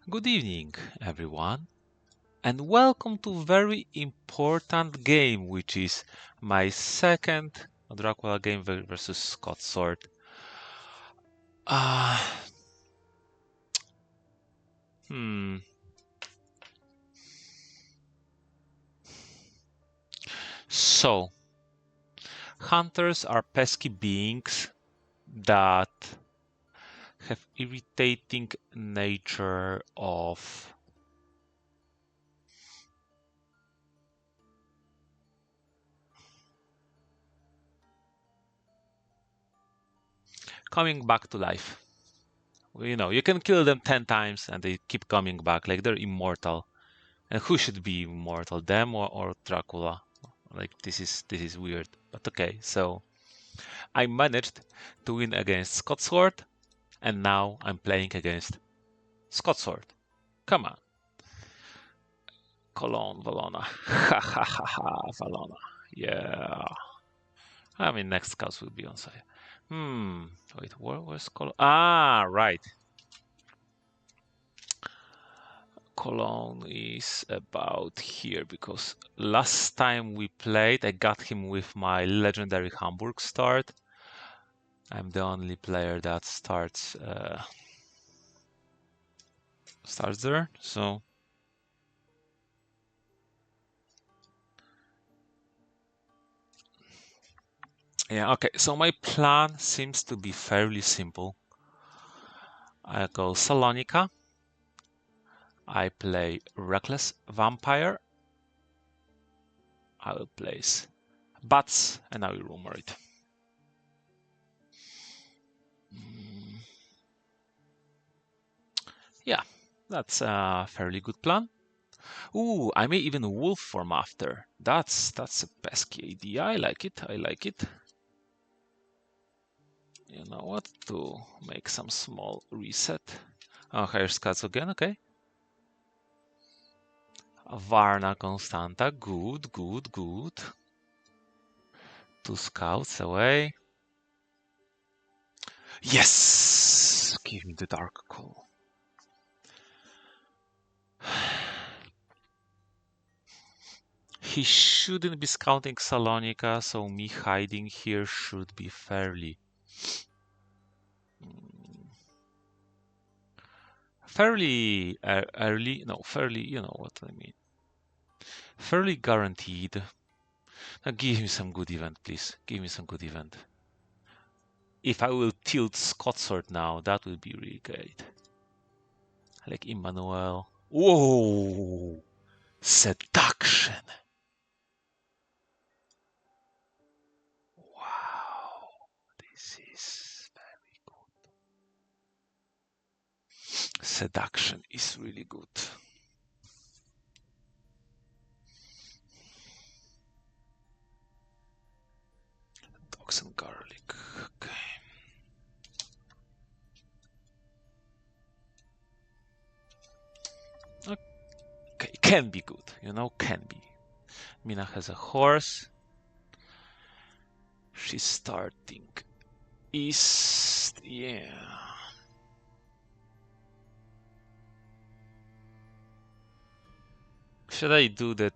Good evening, everyone, and welcome to very important game, which is my second Dracula game versus Scotsword. Uh, hmm. So, hunters are pesky beings that have irritating nature of coming back to life. You know, you can kill them 10 times and they keep coming back, like they're immortal. And who should be immortal, them or Dracula? Like this is weird, but okay. So I managed to win against Scotsword, and now I'm playing against Scotsword. Come on, Cologne, Valona, ha ha ha ha, Valona. Yeah, I mean next scouts will be on site. Wait, where's Cologne? Ah, right. Cologne is about here because last time we played, I got him with my legendary Hamburg start. I'm the only player that starts there, so yeah, okay. So my plan seems to be fairly simple. I go Salonika. I play Reckless Vampire. I will place Bats, and I will rumor it. Yeah, that's a fairly good plan. Ooh, I may even wolf form after. That's a pesky idea. I like it. I like it. You know what? To make some small reset. Oh, here's Katz again. Okay. Varna Constanta. Good, good, good. 2 scouts away. Yes! Give me the dark call. He shouldn't be scouting Salonika, so me hiding here should be fairly early. No, fairly, you know what I mean. Fairly guaranteed. Now give me some good event, please. Give me some good event. If I will tilt Scotsword now, that will be really great. Like Emmanuel. Whoa! Seduction! Wow! This is very good. Seduction is really good. Dogs and garlic. Okay. Okay, can be good. You know, can be. Mina has a horse. She's starting east. Yeah. Should I do the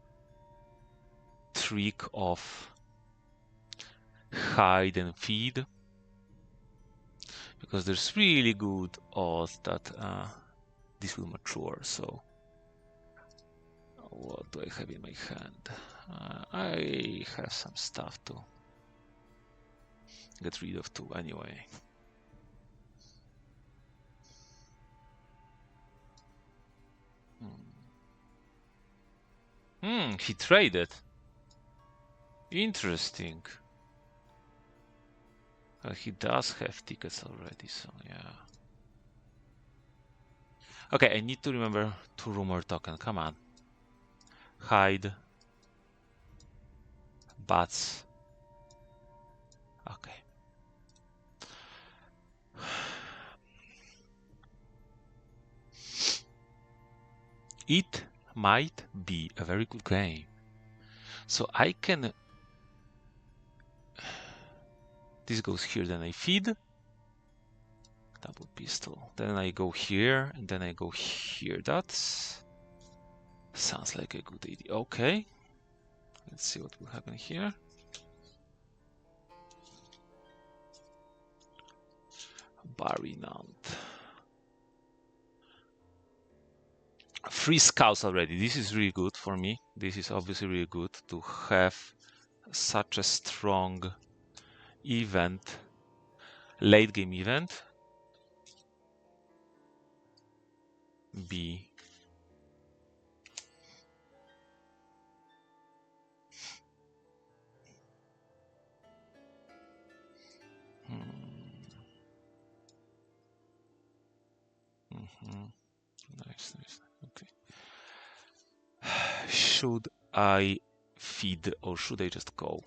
trick of hide and feed? Because there's really good odds that this will mature. So what do I have in my hand? I have some stuff to get rid of too anyway. He traded. Interesting. He does have tickets already, so yeah. Okay, I need to remember to rumor token. Come on. Hide. Bats. Okay. It might be a very good game. So I can... This goes here, then I feed. double pistol. Then I go here, and then I go here. That sounds like a good idea. Okay. Let's see what will happen here. Barry Nant. 3 scouts already. This is really good for me. This is obviously really good to have such a strong event, late game event. B. Nice, nice. Okay. Should I feed or should I just go?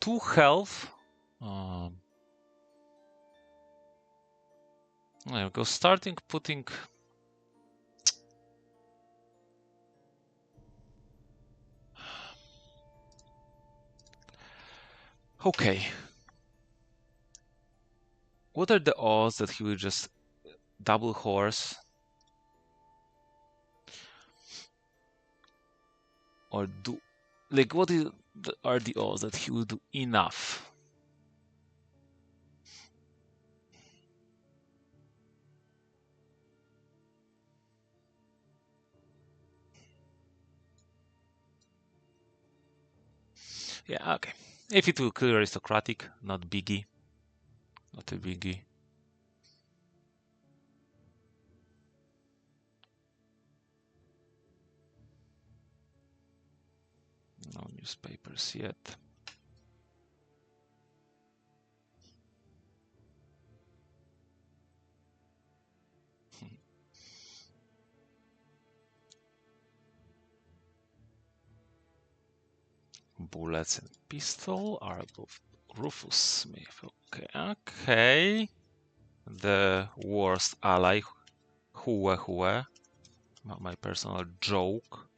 Two health. I go starting putting. Okay. What are the odds that he will just double horse? Or do, like, what are the odds that he will do enough? Yeah, okay. If it will clear aristocratic, not biggie. Not a biggie. No newspapers yet. Bullets and pistol are above Rufus Smith. Okay, okay. The worst ally, Hue, my personal joke,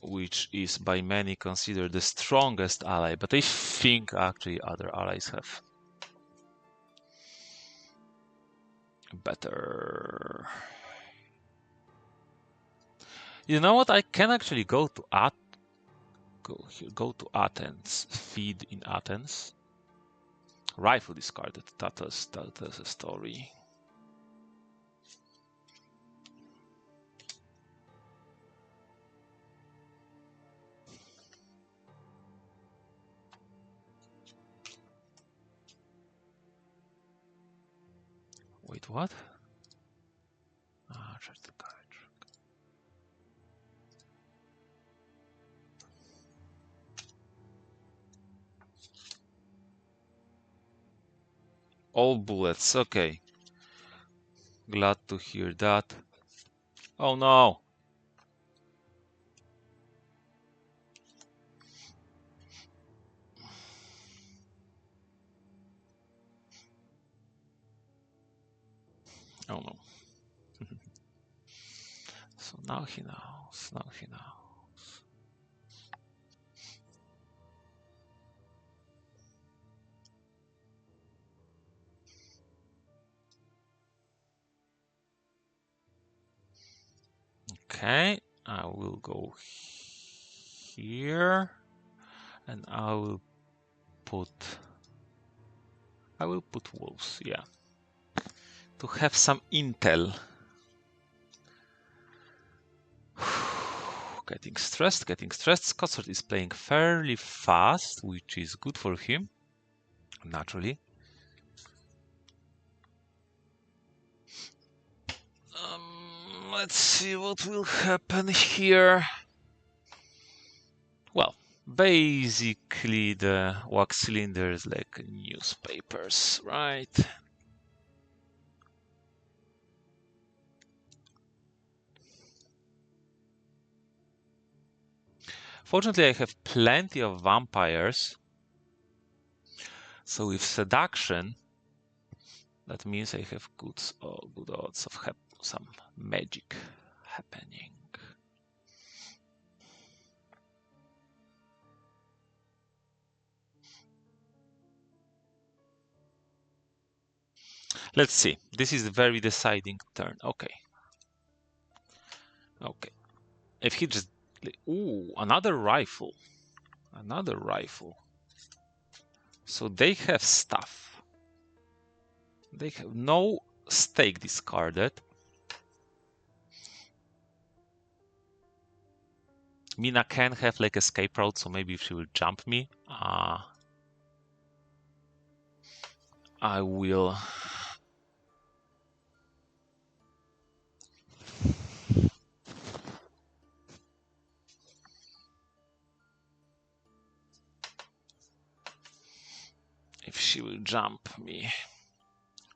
which is by many considered the strongest ally, but I think actually other allies have better. You know what? I can actually go to go to Athens, feed in Athens. Rifle discarded. That tells a story. Wait, what? Try to courage. All bullets. Okay. Glad to hear that. Oh no. Oh no. So now he knows. Now he knows. Okay, I will go here, and I will put wolves. Yeah, to have some intel. Getting stressed. Scotsword is playing fairly fast, which is good for him, naturally. Let's see what will happen here. Well, basically the wax cylinder is like newspapers, right? Fortunately, I have plenty of vampires. So with seduction, that means I have good odds of some magic happening. Let's see. This is a very deciding turn. Okay. Okay. If he just... Ooh, another rifle. Another rifle. So they have stuff. They have no stake discarded. Mina can have like escape route, so maybe if she will jump me, I will... If she will jump me,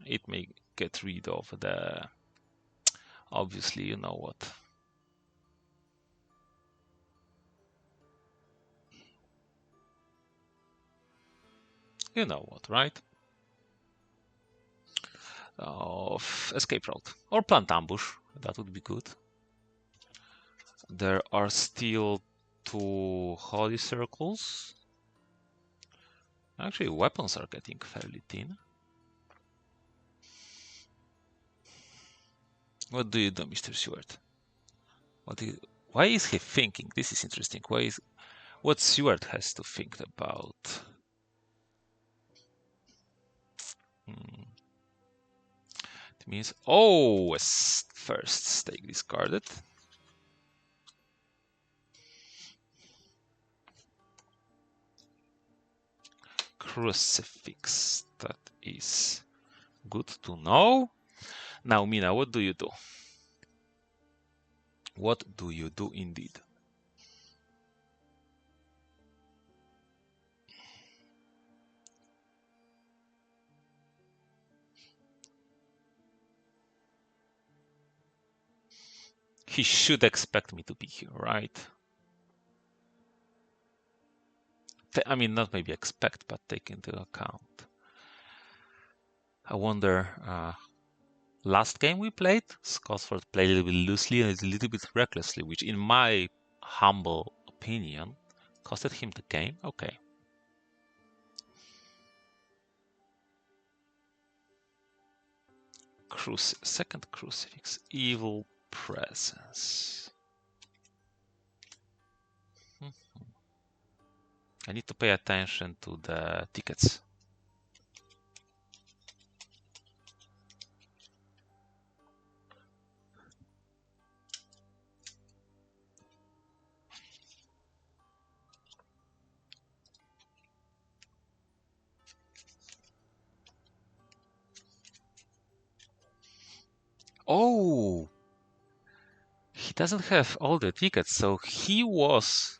it may get rid of the... Obviously, you know what. You know what, right? Of escape route or plant ambush. That would be good. There are still 2 holy circles. Actually, weapons are getting fairly thin. What do you do, Mr. Stewart? Why is he thinking? This is interesting. What Stewart has to think about? It means, oh, first stake discarded. Crucifix. That is good to know. Now, Mina, what do you do? What do you do indeed? He should expect me to be here, right? I mean, not maybe expect, but take into account. I wonder, last game we played, Scotsword played a little bit loosely and a little bit recklessly, which in my humble opinion, costed him the game. Okay. Second crucifix, evil presence. I need to pay attention to the tickets. Oh, he doesn't have all the tickets, so he was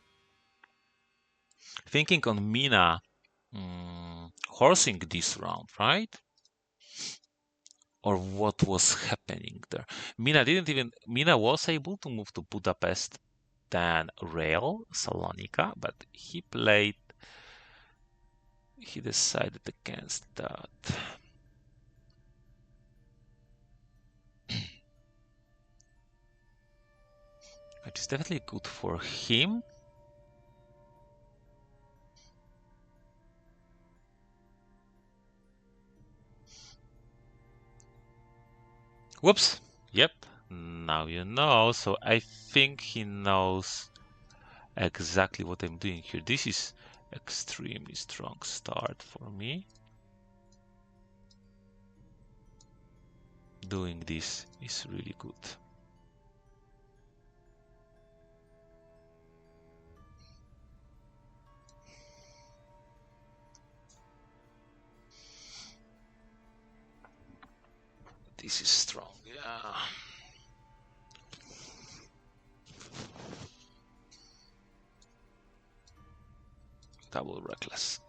thinking on Mina horsing this round, right? Or what was happening there? Mina was able to move to Budapest than Rail Salonika, but he decided against that. Which is definitely good for him. Whoops. Yep. Now you know. So I think he knows exactly what I'm doing here. This is extremely strong start for me. Doing this is really good. This is strong, yeah. Double reckless.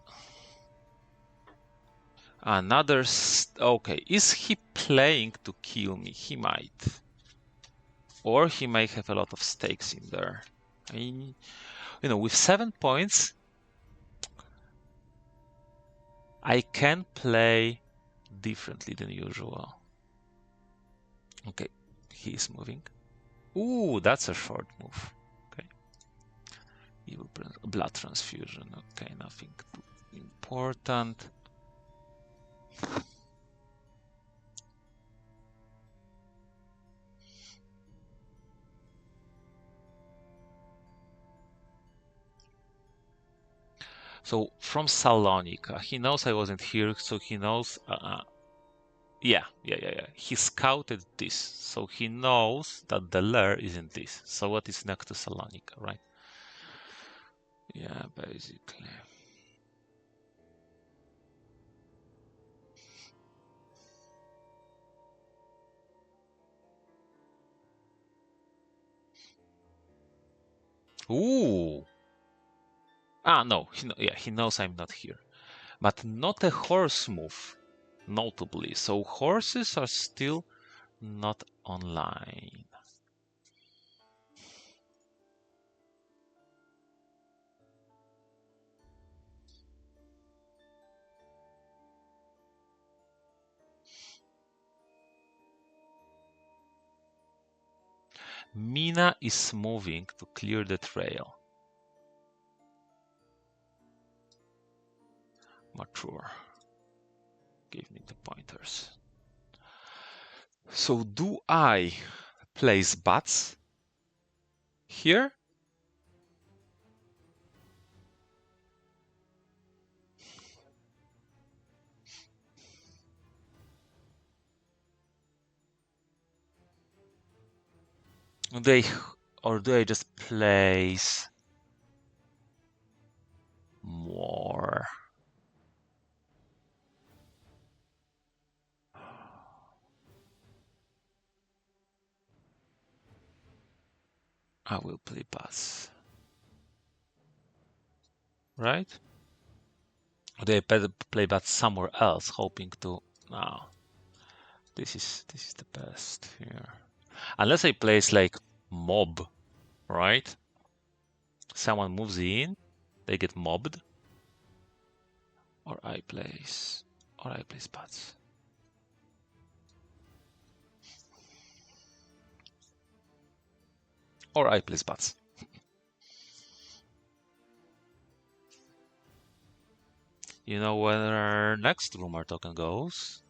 Another... Okay, is he playing to kill me? He might. Or he may have a lot of stakes in there. I mean, you know, with 7 points, I can play differently than usual. Okay, he is moving. Ooh, that's a short move. Okay. Evil blood transfusion. Okay, nothing too important. So from Salonika, he knows I wasn't here, so he knows. Yeah. He scouted this, so he knows that the lair is in this. So what is next to Salonika, right? Yeah, basically. Ooh. No. He knows I'm not here, but not a horse move, notably. So horses are still not online. Mina is moving to clear the trail. Mature. Give me the pointers. So do I place bats here? They or do I just place more? I will play bats. Right? Or do I play bats somewhere else, hoping to no. This is the best here. Unless I place like mob, right? Someone moves in, they get mobbed. Or I place bats. Or I place bats. You know where our next rumor token goes?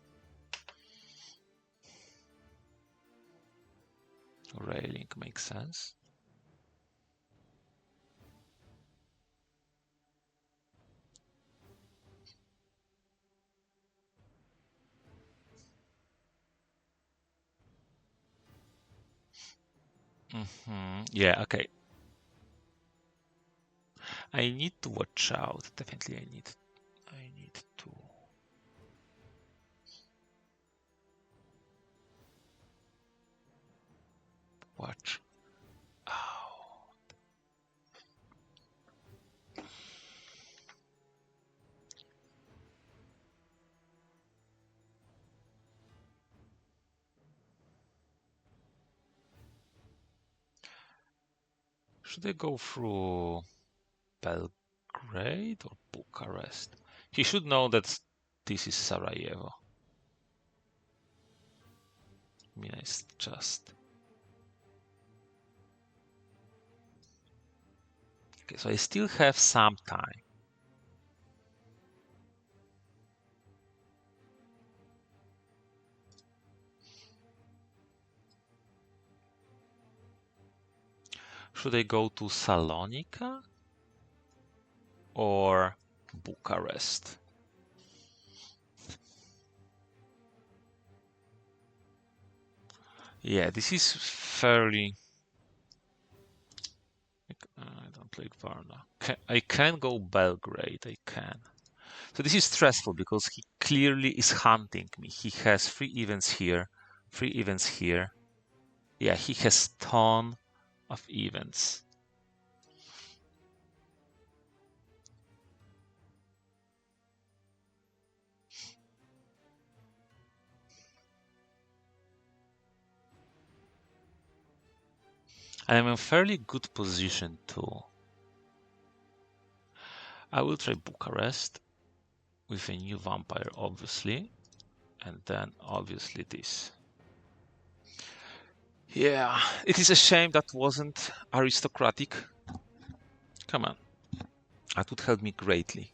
Railing makes sense. Yeah, okay. I need to watch out. Definitely I need to watch out. Should I go through Belgrade or Bucharest? He should know that this is Sarajevo. I mean, it's just... Okay, so I still have some time. Should I go to Salonika or Bucharest? Yeah, this is fairly... I don't like Varna. I can go Belgrade, I can. So this is stressful because he clearly is hunting me. He has 3 events here, 3 events here. Yeah, he has ton of events. And I'm in a fairly good position too. I will try Bucharest with a new vampire, obviously. And then obviously this. Yeah, it is a shame that wasn't aristocratic. Come on. That would help me greatly.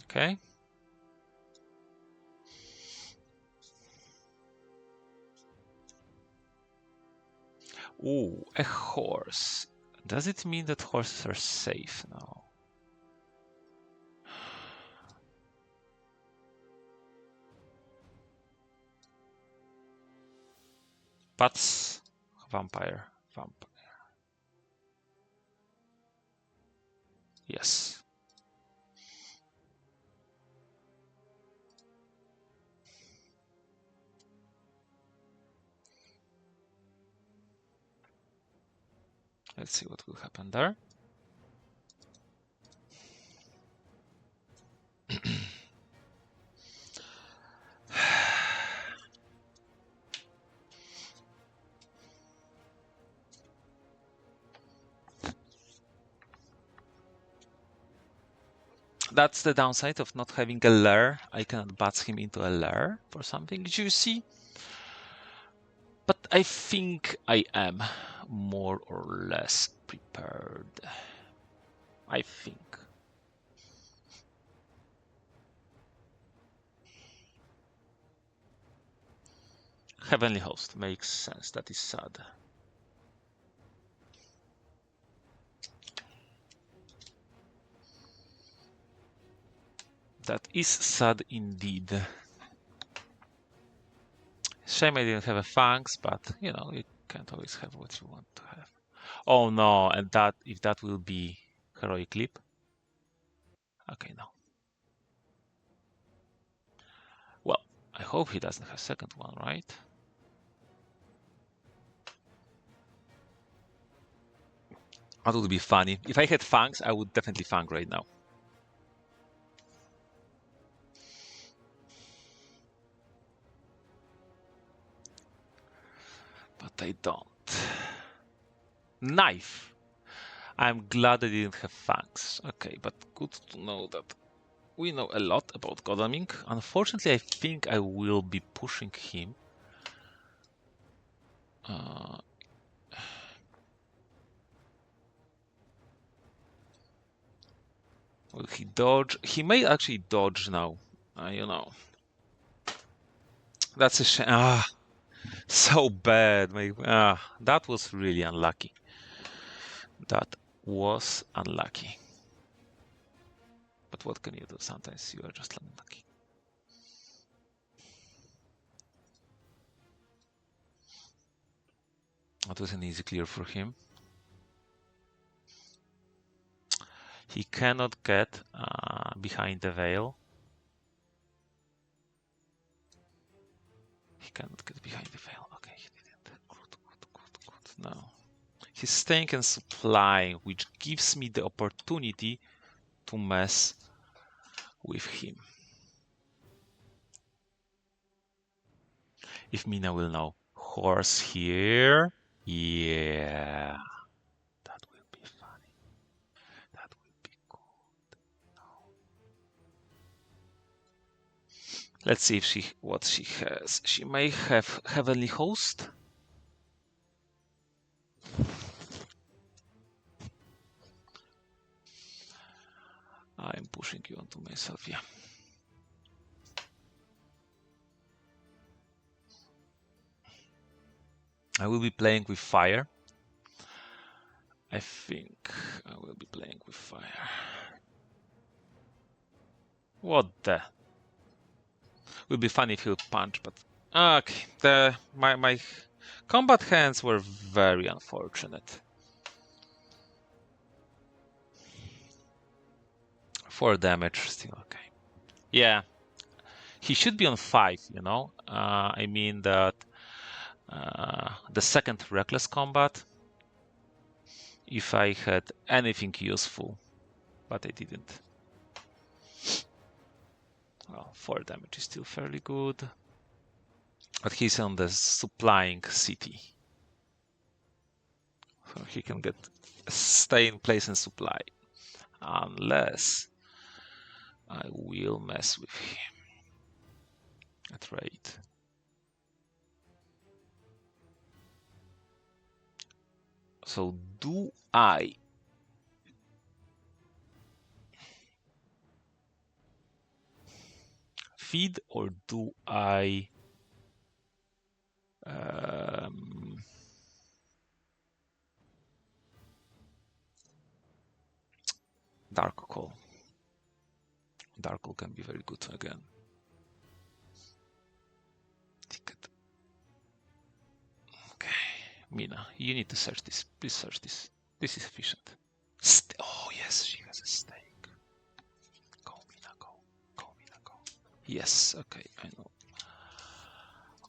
Okay. Ooh, a horse. Does it mean that horses are safe now? Pats, vampire. Yes. Let's see what will happen there. That's the downside of not having a lair. I cannot bats him into a lair for something juicy. But I think I am more or less prepared. I think. Heavenly Host makes sense. That is sad. That is sad indeed. Shame I didn't have a fangs, but you know, you can't always have what you want to have. Oh no, and that if that will be heroic leap. Okay, no. Well, I hope he doesn't have second one, right? That would be funny. If I had fangs, I would definitely fang right now. But I don't. Knife. I'm glad I didn't have fangs. Okay, but good to know that we know a lot about Godalming. Unfortunately, I think I will be pushing him. Will he dodge? He may actually dodge now. You know. That's a shame. So bad. That was really unlucky. That was unlucky. But what can you do? Sometimes you are just unlucky. That was an easy clear for him. He cannot get behind the veil. He cannot get behind the veil. Okay, he didn't. Good. No. He's staying and supplying, which gives me the opportunity to mess with him. If Mina will know. Horse here. Yeah. That will be funny. That will be good. No. Let's see if what she has. She may have Heavenly Host. I'm pushing you onto myself, yeah. I will be playing with fire. I think I will be playing with fire. What the? Would be funny if he'll punch, but okay. My combat hands were very unfortunate. 4 damage, still okay. Yeah, he should be on 5. You know, I mean that the second reckless combat. If I had anything useful, but I didn't. Well, 4 damage is still fairly good. But he's on the supplying city. So he can stay in place and supply. Unless I will mess with him at rate. So do I feed or do I Dark Call? Dark Call can be very good again. Ticket. Okay, Mina, you need to search this. Please search this. This is efficient. Oh yes, she has a stake. Go, Mina, go. Go, Mina, go. Yes, okay, I know.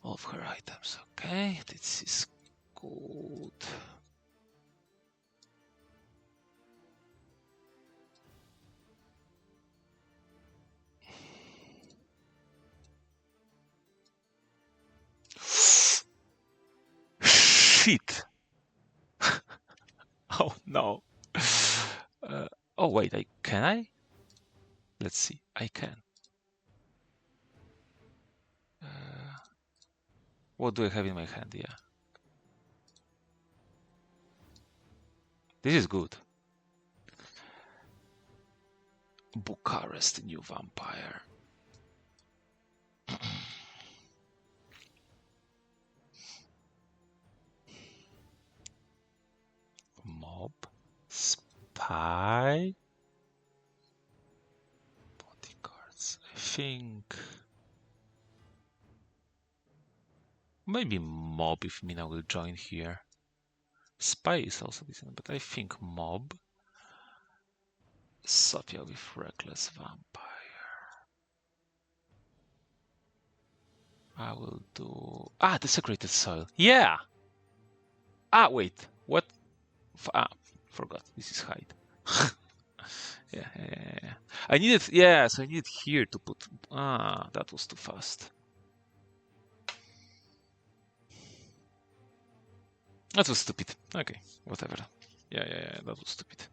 All of her items. Okay, this is good. Shit! Oh no. Oh wait, can I? Let's see. I can. What do I have in my hand? Yeah. This is good. Bucharest, new vampire. Mob. Spy. Bodyguards. I think. Maybe mob if Mina will join here. Spy is also decent, but I think mob. Sophia with reckless vampire. I will do desecrated soil. Yeah. Wait. What? Forgot. This is hide. Yeah. I needed. Yes, I needed here to put. That was too fast. That was stupid. Okay, whatever. Yeah, that was stupid.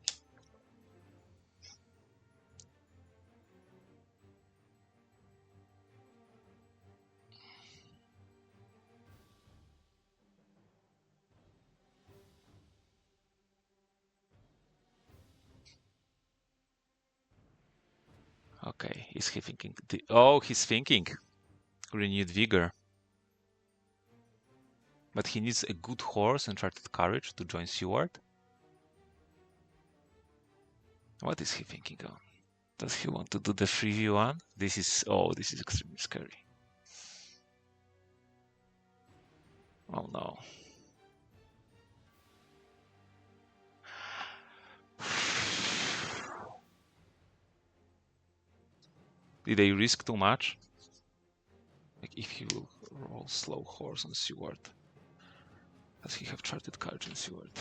Okay, is he thinking? Oh, he's thinking. Renewed vigor. But he needs a good horse and charted courage to join Seward. What is he thinking of? Does he want to do the 3v1? This is extremely scary. Oh no. Did they risk too much? Like if he will roll slow horse on Seward. Does he have charted courage on Seward?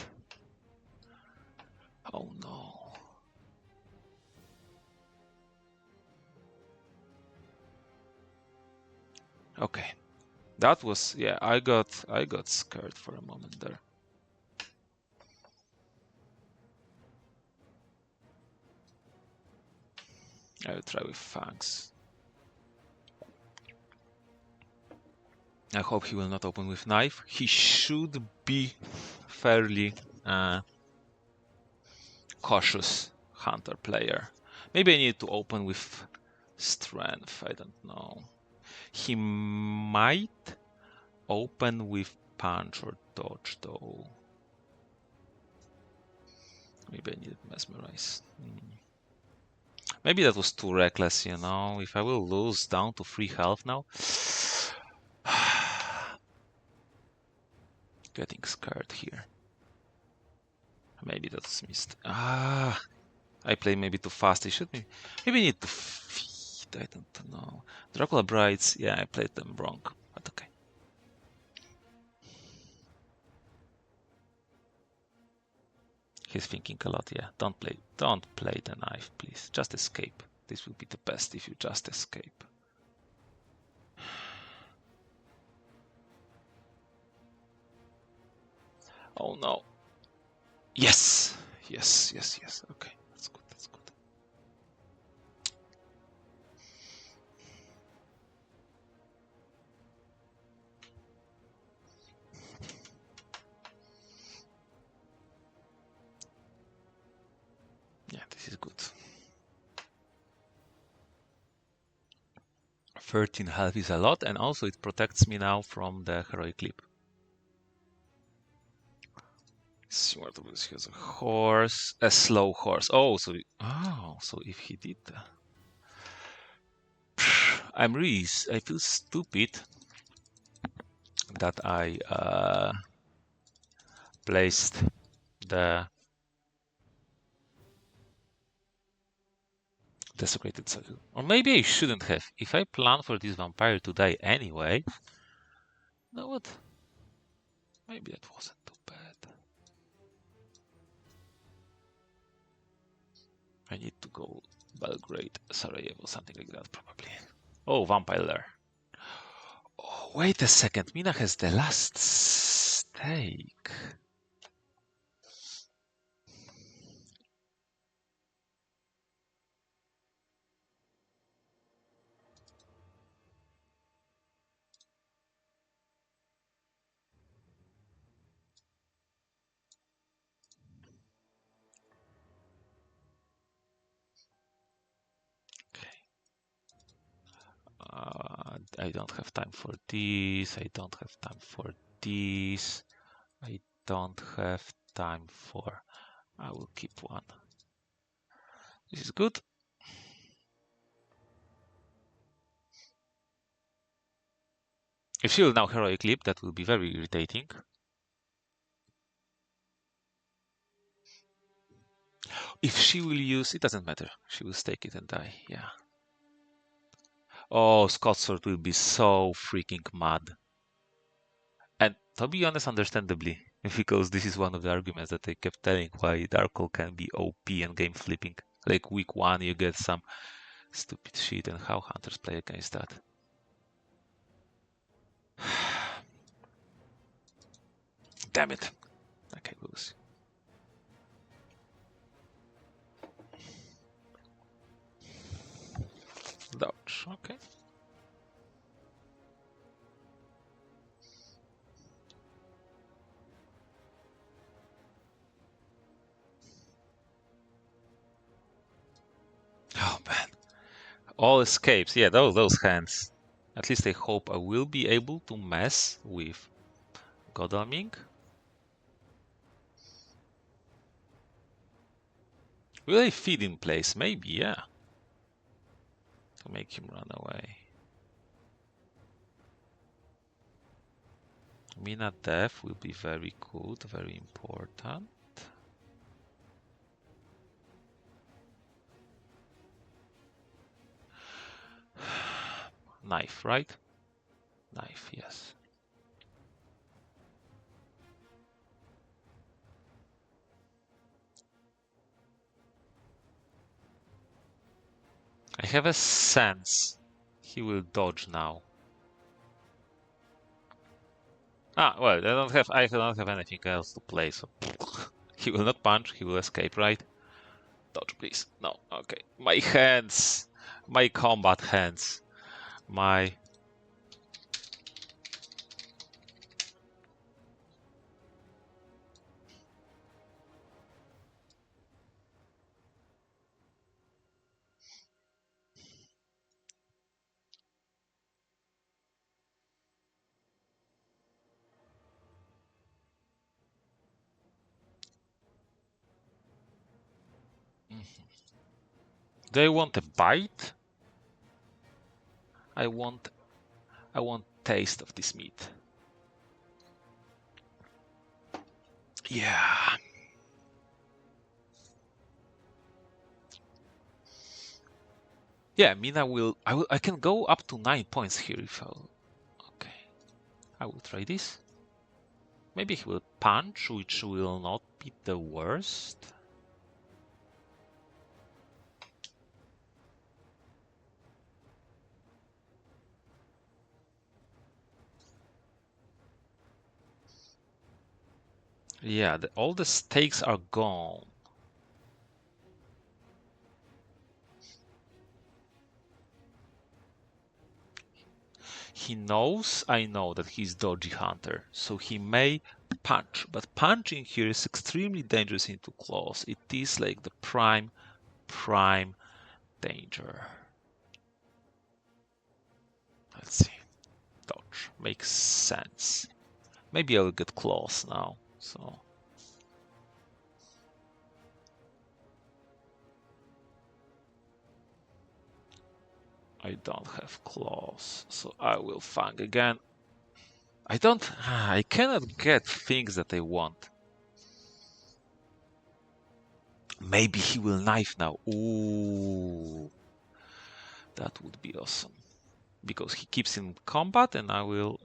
Oh no. Okay. That was I got scared for a moment there. I will try with fangs. I hope he will not open with knife. He should be fairly cautious hunter player. Maybe I need to open with strength. I don't know. He might open with punch or dodge though. Maybe I need mesmerize. Maybe that was too reckless, you know. If I will lose down to 3 health now. Getting scared here. Maybe that's missed. I played maybe too fast. I should maybe need to feed. I don't know. Dracula Brides. Yeah, I played them wrong, but okay. He's thinking a lot. Yeah, don't play the knife, please. Just escape. This will be the best if you just escape. Oh no. Yes. Okay, that's good. Yeah, this is good. 13 health is a lot, and also it protects me now from the heroic leap. Smart has a horse, a slow horse. Oh, so if he did that, I feel stupid that I placed the desecrated circle. Or maybe I shouldn't have. If I plan for this vampire to die anyway, you know what? Maybe that wasn't too bad. I need to go Belgrade, Sarajevo, something like that probably. Oh, vampire there. Oh, wait a second. Mina has the last stake. I don't have time for this. I don't have time for this. I don't have time for. I will keep one. This is good. If she will now heroic leap, that will be very irritating. If she will use, it doesn't matter. She will stake it and die. Yeah. Oh, Scotsword will be so freaking mad. And to be honest, understandably, because this is one of the arguments that I kept telling why Darkle can be OP and game flipping. Like week 1, you get some stupid shit, and how hunters play against that. Damn it. Okay, we'll see. Dodge, okay. Oh man. All escapes. Yeah, those hands. At least I hope I will be able to mess with Godalming. Will I feed in place? Maybe, yeah. To make him run away. Mina death will be very good, very important. Knife, right? Knife, yes. I have a sense he will dodge now. Ah, well, I don't have anything else to play, so he will not punch, he will escape, right? Dodge, please. No, okay. My hands, my combat hands, my. Do I want a bite? I want taste of this meat. Yeah. Yeah, Mina will. I can go up to 9 points here if I. Okay. I will try this. Maybe he will punch, which will not be the worst. Yeah, all the stakes are gone. He knows, I know that he's dodgy hunter, so he may punch, but punching here is extremely dangerous into claws. It is like the prime danger. Makes sense. Maybe I will get claws now. So I don't have claws, so I will fang again. I cannot get things that I want. Maybe he will knife now. Ooh, that would be awesome. Because he keeps in combat, and I will.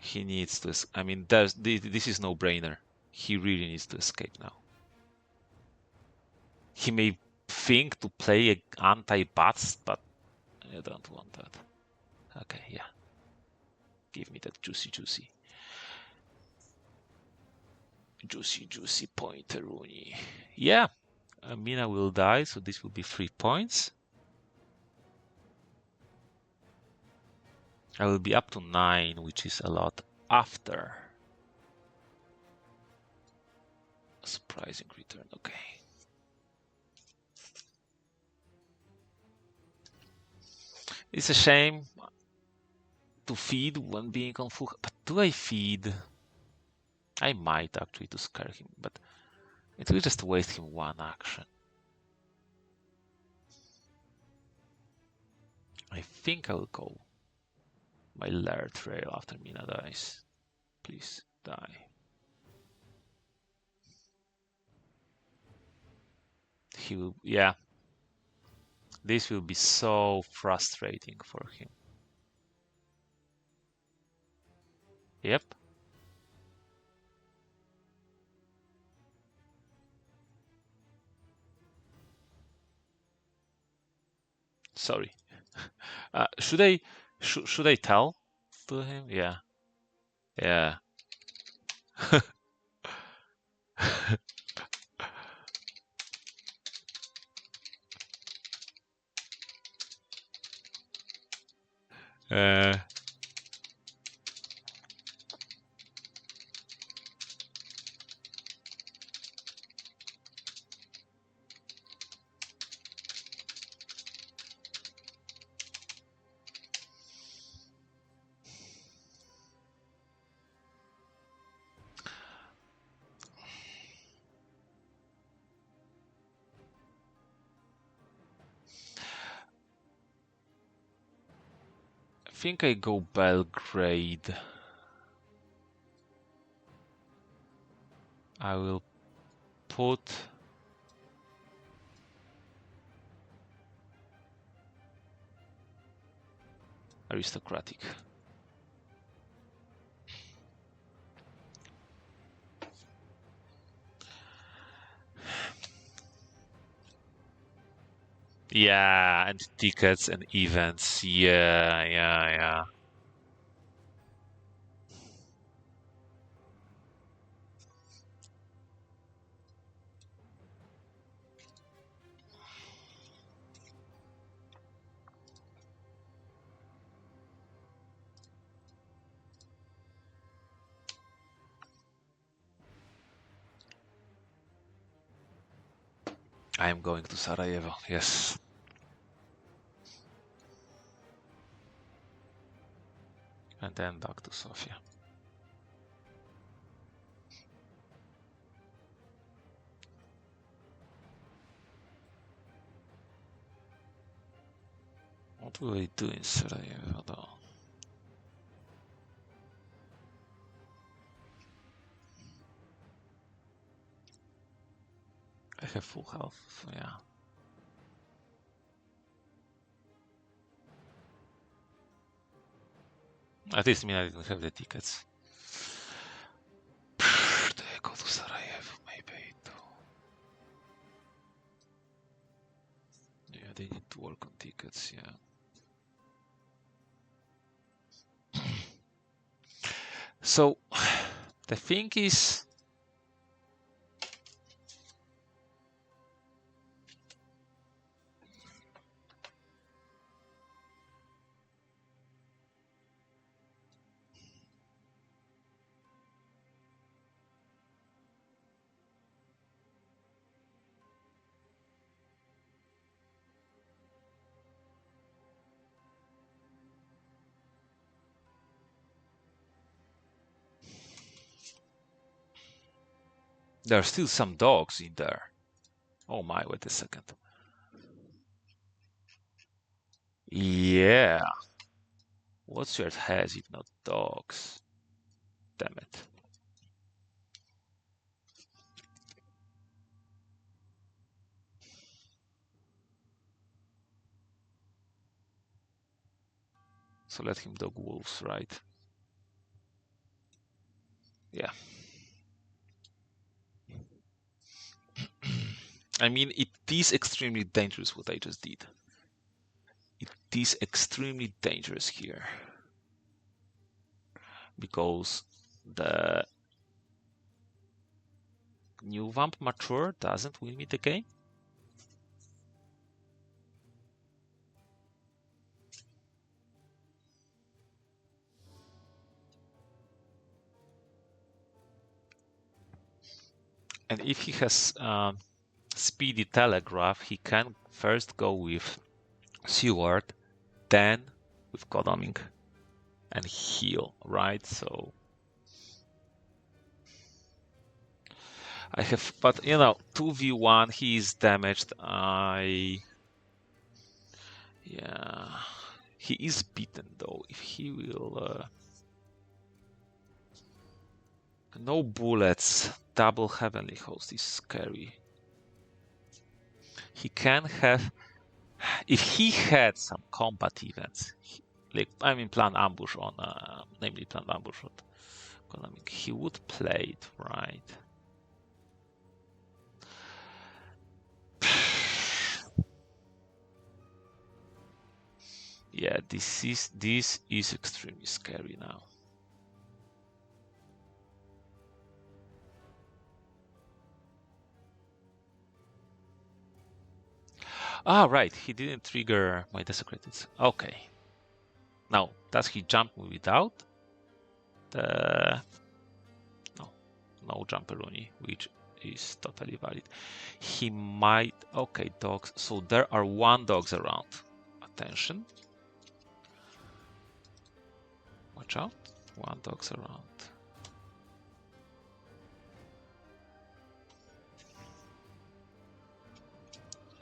He needs to. I mean, this is no brainer. He really needs to escape now. He may think to play anti-bats, but I don't want that. Okay, yeah. Give me that juicy pointeroonie. Yeah, Mina will die, so this will be 3 points. I will be up to 9, which is a lot after. Surprising return, okay. It's a shame to feed when being on full, but do I feed? I might actually to scare him, but it will just waste him 1 action. I think I will go my lair trail after Mina dies. Please die. He will, yeah. This will be so frustrating for him. Yep. Sorry. Should I tell to him? Yeah. Yeah. uh, I think I go Belgrade. I will put aristocratic. Yeah, and tickets and events. Yeah. I am going to Sarajevo. Yes. And then back to Sofia. What will I do in Sarajevo though? I have full health, so yeah. At least I mean I didn't have the tickets. Do I go to Sarajevo? Maybe too. Yeah, they need to work on tickets, yeah. So the thing is, There are still some dogs in there. Oh my, wait a second. Yeah. What's your has if not dogs? Damn it. So let him dog wolves, right? Yeah. I mean, it is extremely dangerous what I just did. It is extremely dangerous here. Because the new vamp mature doesn't win me the game. And if he has speedy telegraph, he can first go with Seward, then with Codoming and heal, right? So I have, but you know, 2v1, he is damaged. Yeah, he is beaten though. If he will, no bullets, double heavenly host is scary. He can have, if he had some combat events, like I mean, plan ambush on, namely plan ambush on Konami, he would play it, right? Yeah, this is extremely scary now. Ah, right, he didn't trigger my desecrated. Okay. Now, does he jump without the... No jumperoni, which is totally valid. He might... Okay, dogs. So there are one dogs around. Attention. Watch out. One dog's around.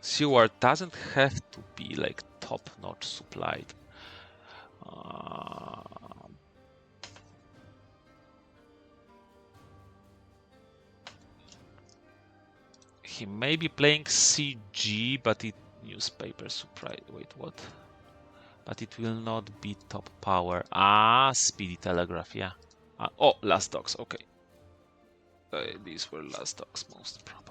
Seward doesn't have to be like top-notch supplied. He may be playing CG, but it newspaper surprise. Wait, what? But it will not be top power. Ah, speedy telegraph, yeah. Oh, last dogs. Okay. These were last dogs, most probably.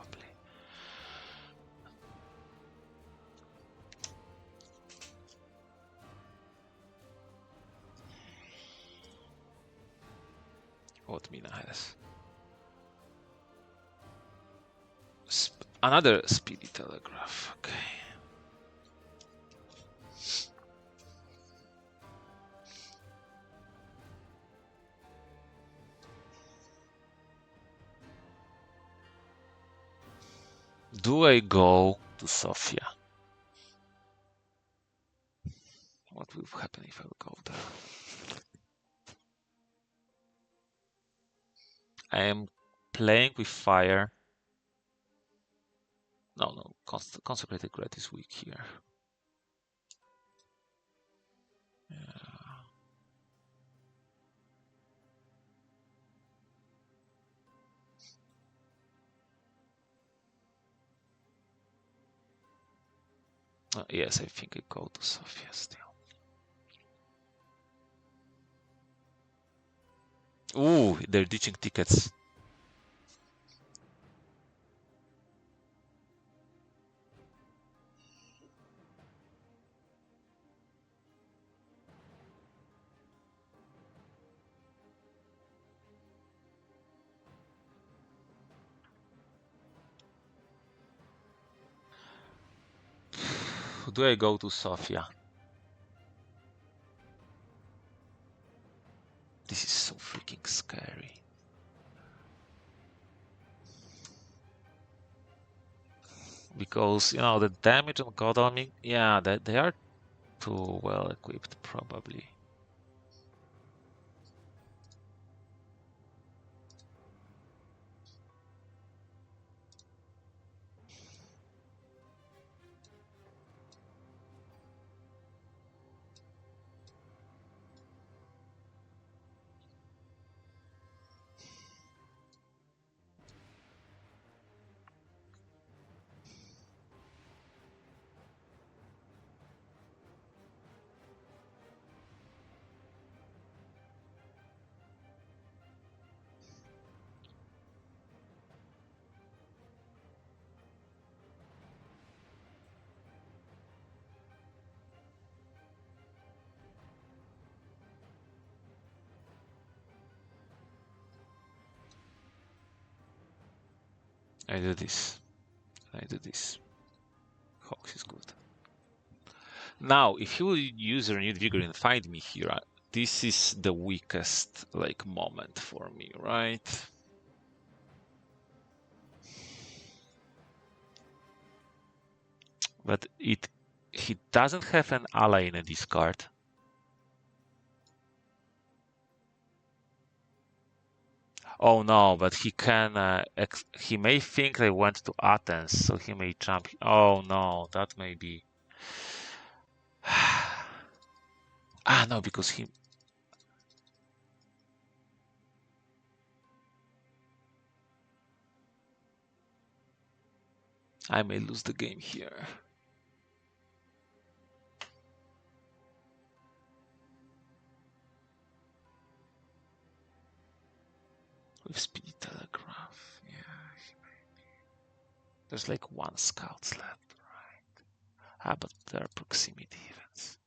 What Mina has? Another speedy telegraph. Okay. Do I go to Sofia? What will happen if I go there? I am playing with fire. No. Consecrated Great is weak here. Yeah. Yes, I think I go to Sofia still. Ooh, they're ditching tickets. Do I go to Sofia? This is so freaking scary. Because, you know, the damage on Godalming, yeah, they are too well equipped, probably. I do this. I do this. Hawks is good. Now, if he will use a renewed vigor and find me here, this is the weakest like moment for me, right? But he doesn't have an ally in a discard. Oh no, but he can. He may think I went to Athens, so he may jump. Oh no, that may be. No, because he. I may lose the game here. With Speedy Telegraph, yeah. There's like one scout left, right? But there are proximity events.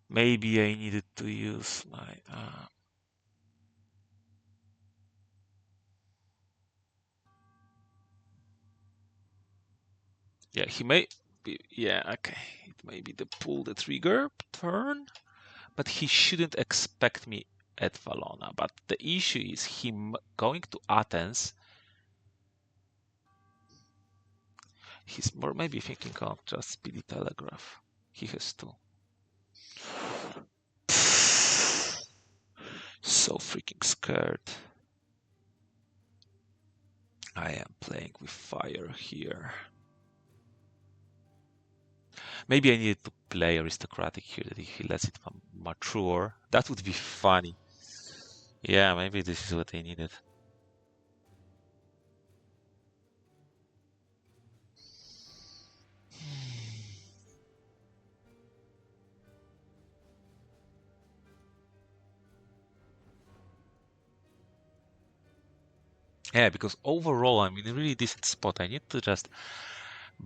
Maybe I needed to use my. Yeah, he may. Yeah, okay. It may be the pull the trigger turn, but he shouldn't expect me at Valona. But the issue is him going to Athens. He's more maybe thinking of just Speedy Telegraph. He has to. So freaking scared. I am playing with fire here. Maybe I needed to play aristocratic here, that if he lets it mature, that would be funny. Yeah, maybe this is what I needed. Yeah, because overall I'm in a really decent spot. I need to just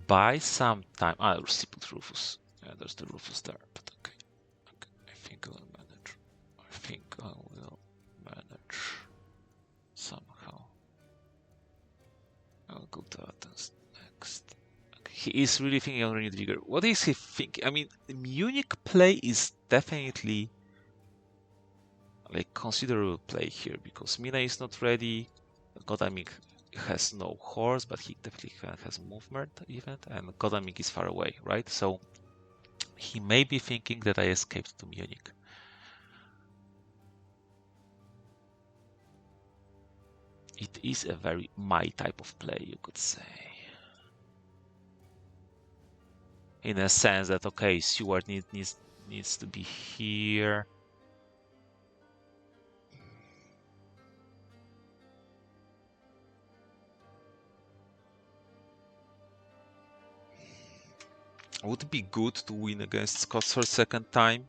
buy some time. Stupid Rufus. Yeah, there's the Rufus there, but okay. I think I will manage. I think I will manage somehow. I'll go to Athens next. Okay. He is really thinking on renewed vigor. What is he thinking? I mean, Munich play is definitely like considerable play here because Mina is not ready. Godamik has no horse, but he definitely has movement event, and Godamik is far away, right? So he may be thinking that I escaped to Munich. It is a very my type of play, you could say. In a sense that, okay, Stewart needs to be here. Would be good to win against Scotsword second time.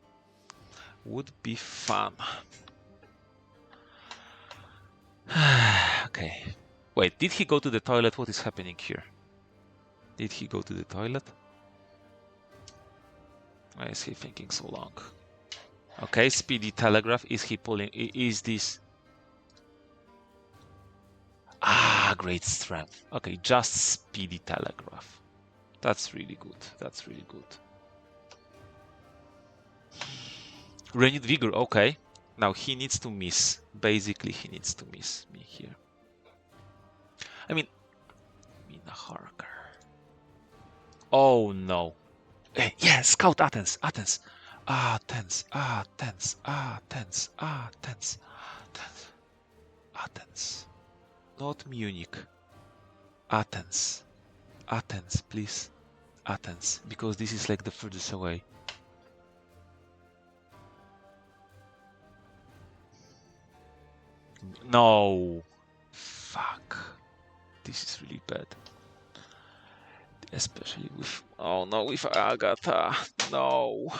Would be fun. Okay. Wait, did he go to the toilet? What is happening here? Did he go to the toilet? Why is he thinking so long? Okay, Speedy Telegraph. Is he pulling? Is this? Great strength. Okay, just Speedy Telegraph. That's really good. That's really good. Renewed Vigor. Okay. Now he needs to miss. Basically, he needs to miss me here. I mean, Mina Harker. Oh no. Yeah, Scout Athens. Athens. Athens. Athens. Athens. Athens. Athens. Athens. Not Munich. Athens. Athens, please. Athens. Because this is like the furthest away. No. Fuck. This is really bad. Especially with... Oh no, with Agatha. No.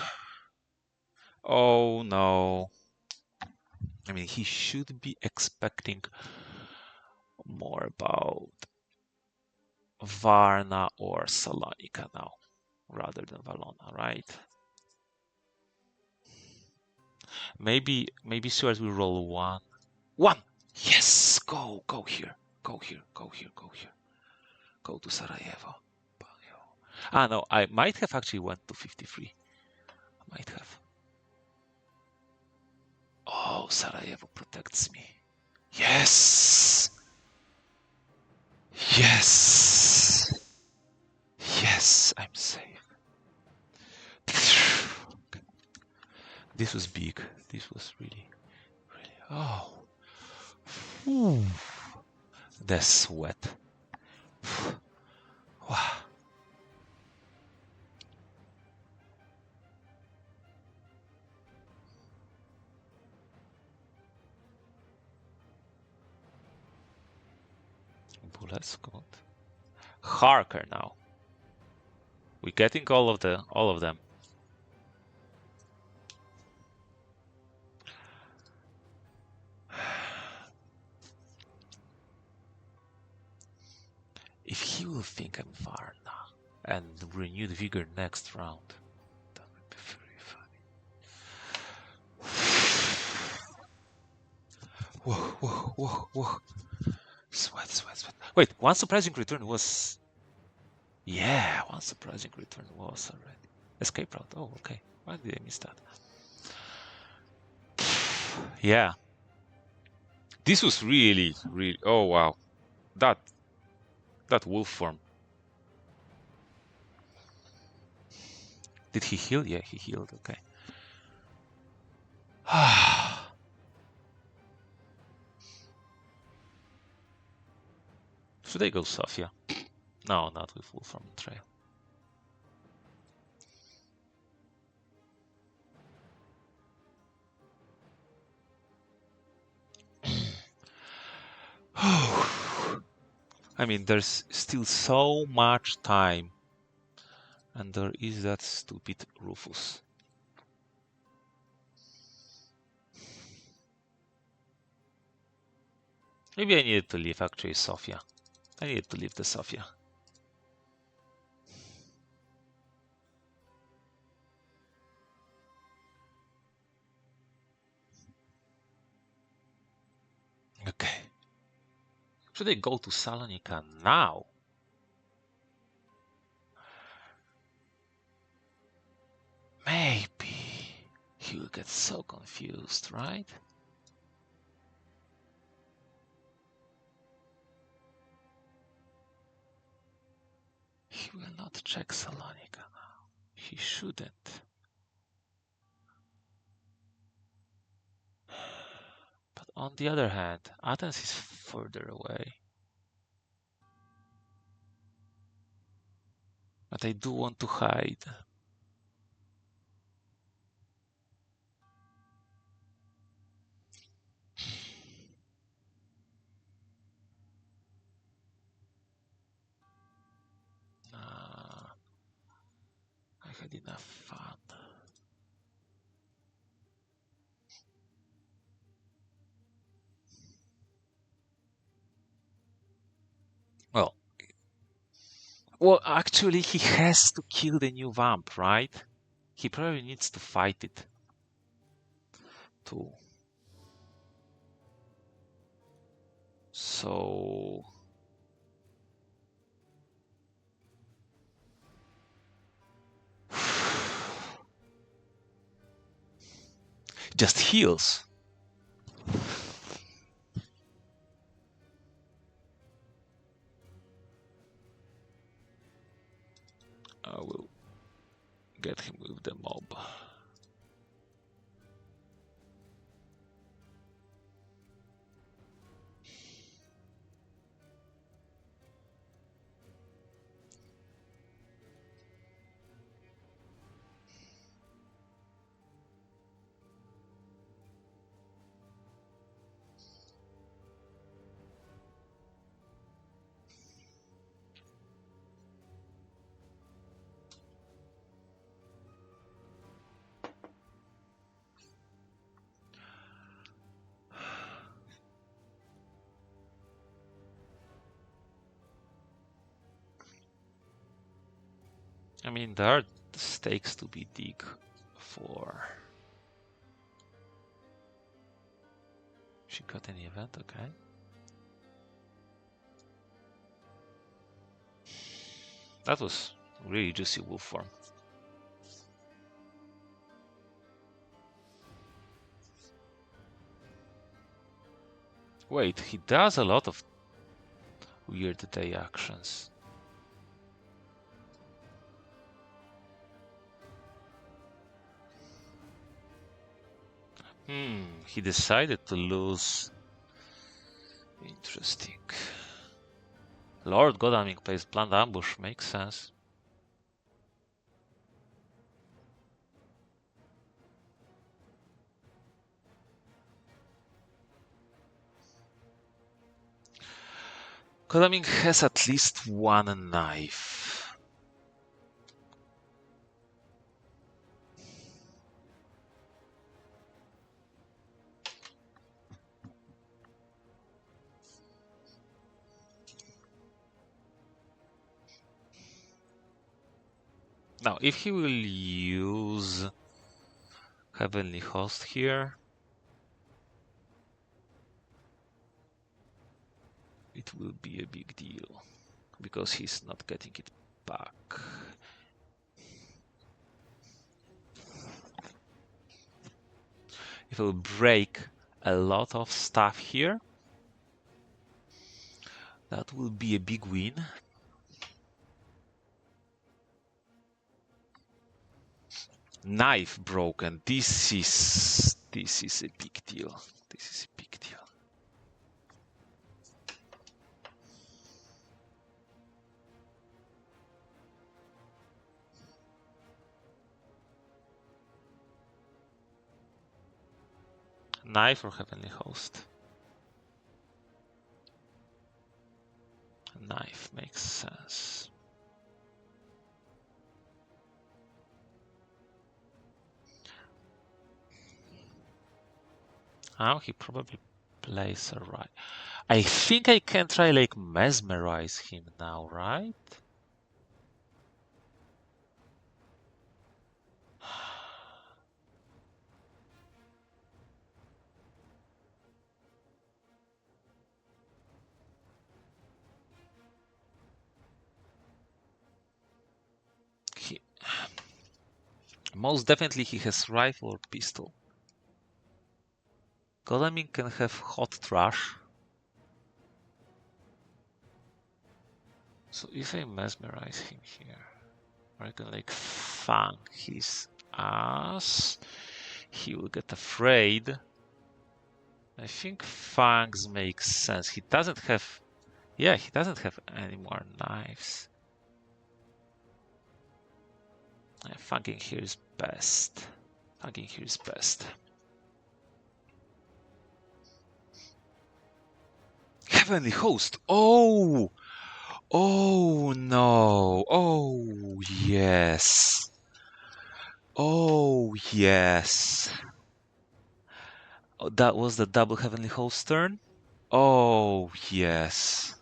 Oh no. I mean, he should be expecting more about Varna or Salonika now, rather than Valona, right? Maybe Stuart will roll one. One! Yes! Go here. Go here, go here, go here. Go to Sarajevo. Ah, no, I might have actually went to 53. I might have. Oh, Sarajevo protects me. Yes! Yes! Yes, I'm safe. This was big. This was really, really. Oh. Ooh. The sweat. Wow. Bullets, good. Harker now. We're getting all of them. If he will think I'm Varna and renewed vigor next round, that would be very funny. Whoa, whoa, whoa, whoa. Sweat, sweat, sweat. Wait, one surprising return was... Yeah, one surprising return was already. Escape route. Oh, okay. Why did I miss that? Yeah. This was really, really... Oh, wow. That wolf form. Did he heal? Yeah, he healed. Okay. Should I go Sofia? No, not with wolf form trail. I mean, there's still so much time. And there is that stupid Rufus. Maybe I needed to leave, actually, Sofia. I needed to leave the Sofia. Okay. Should I go to Salonika now? Maybe. He will get so confused, right? He will not check Salonika now. He shouldn't. But on the other hand, Athens is further away. But I do want to hide. I had enough fun. Well, actually, he has to kill the new vamp, right? He probably needs to fight it too. So... just heals. I will get him with the mob. I mean, there are stakes to be dig for. She got any event, okay. That was really juicy wolf form. Wait, he does a lot of weird day actions. He decided to lose. Interesting. Lord Godalming plays planned ambush, makes sense. Godalming has at least one knife. Now, if he will use Heavenly Host here, it will be a big deal, because he's not getting it back. If it will break a lot of stuff here, that will be a big win. Knife broken. This is a big deal. This is a big deal. Knife or Heavenly Host? Knife makes sense. Now he probably plays a right. I think I can try like mesmerize him now, right? Most definitely he has rifle or pistol. Godalming can have hot trash. So if I mesmerize him here, I can like fang his ass. He will get afraid. I think fangs make sense. He doesn't have... Yeah, he doesn't have any more knives. Fanging here is best. Fanging here is best. Heavenly Host! Oh! Oh no! Oh yes! Oh yes! Oh, that was the double Heavenly Host turn? Oh yes!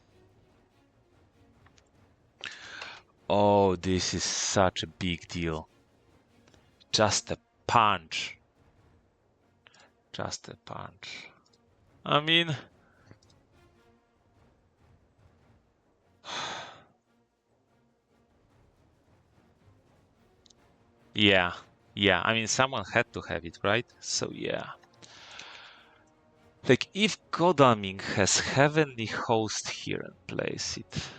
Oh, this is such a big deal. Just a punch. Just a punch. I mean... Yeah, yeah. I mean, someone had to have it, right? So yeah. Like, if Godalming has Heavenly Host here and plays it,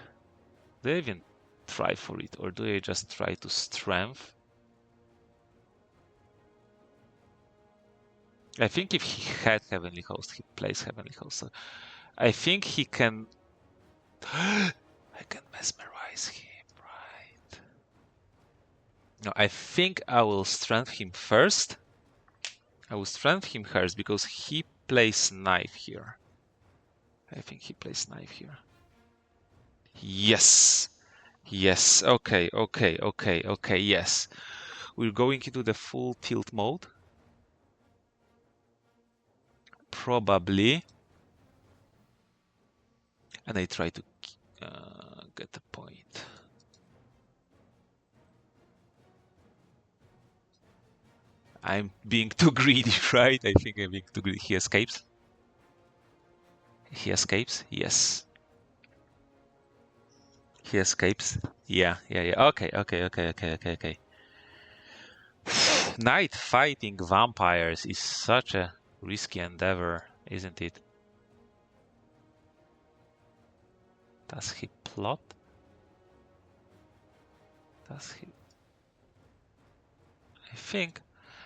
do I even try for it, or do I just try to strength? I think if he had Heavenly Host, he plays Heavenly Host. So I think he can... I can mesmerize him. No, I think I will strengthen him first. I will strengthen him first because he plays knife here. I think he plays knife here. Yes. Yes. Okay. Yes. We're going into the full tilt mode. Probably. And I try to get the point. I'm being too greedy, right? I think I'm being too greedy. He escapes. He escapes. Yes. He escapes. Yeah. Okay. Night fighting vampires is such a risky endeavor, isn't it? Does he plot? Does he? I think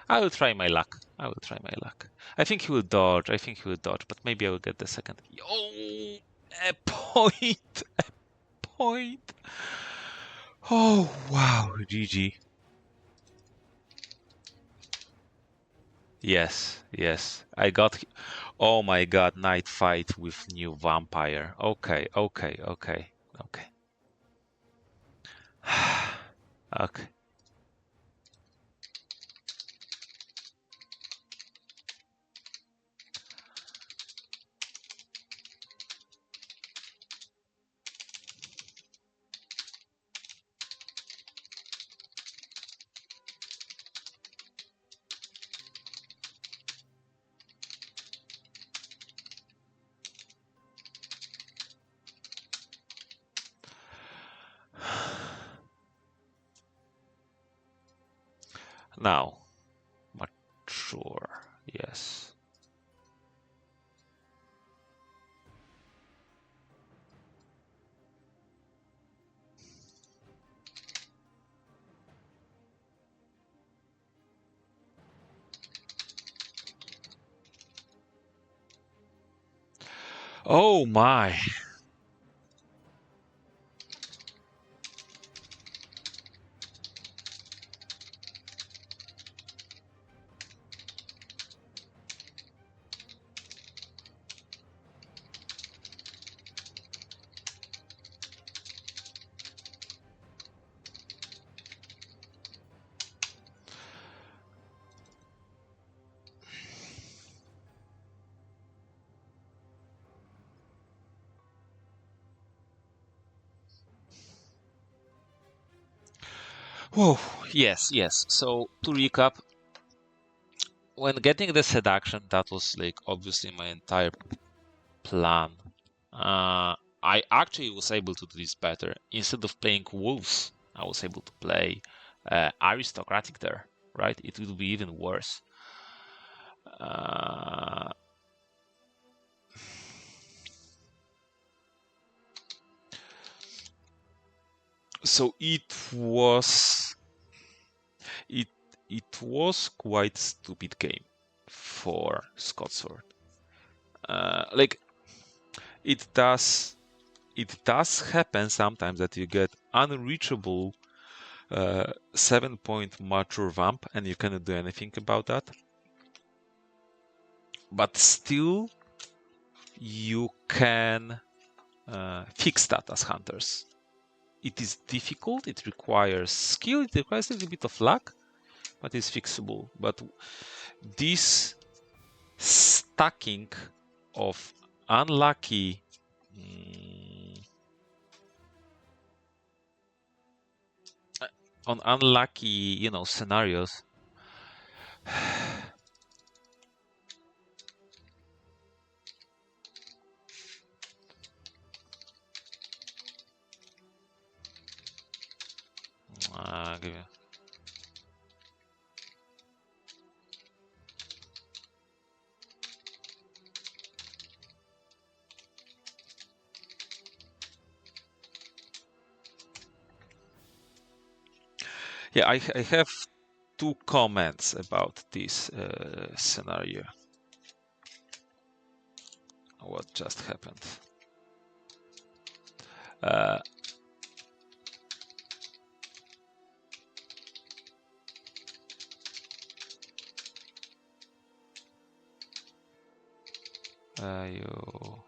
I will try my luck. I think he will dodge. But maybe I will get the second. Oh, a point. A point. Oh, wow. GG. Yes. I got. Oh my god, night fight with new vampire. Okay. Okay. Now, mature. Yes. Oh my. Whoa. Yes. So to recap, when getting the seduction, that was like obviously my entire plan. I actually was able to do this better. Instead of playing wolves, I was able to play aristocratic there, right? It would be even worse. So it it was quite stupid game for Scotsword. Like it does happen sometimes that you get unreachable 7-point mature vamp and you cannot do anything about that. But still, you can fix that as hunters. It is difficult, it requires skill, it requires a little bit of luck, but it's fixable. But this stacking of unlucky on unlucky, scenarios. Give you. Yeah, I have two comments about this scenario. What just happened? You.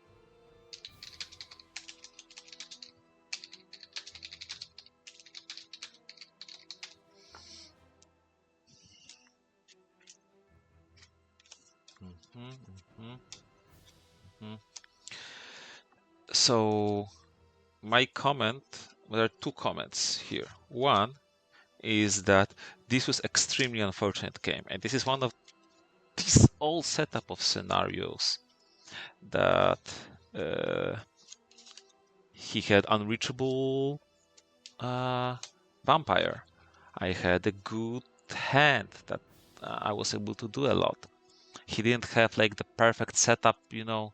So my comment, there are two comments here. One is that this was extremely unfortunate game, and this is one of this old setup of scenarios that he had unreachable vampire. I had a good hand that I was able to do a lot. He didn't have like the perfect setup, you know.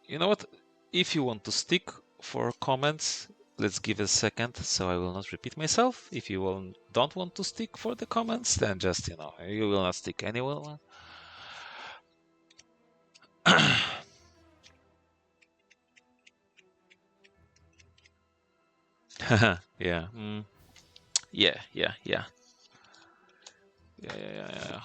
You know what? If you want to stick for comments, let's give a second so I will not repeat myself. If you don't want to stick for the comments, then just, you know, you will not stick anywhere. Yeah. Yeah, yeah, yeah. Yeah.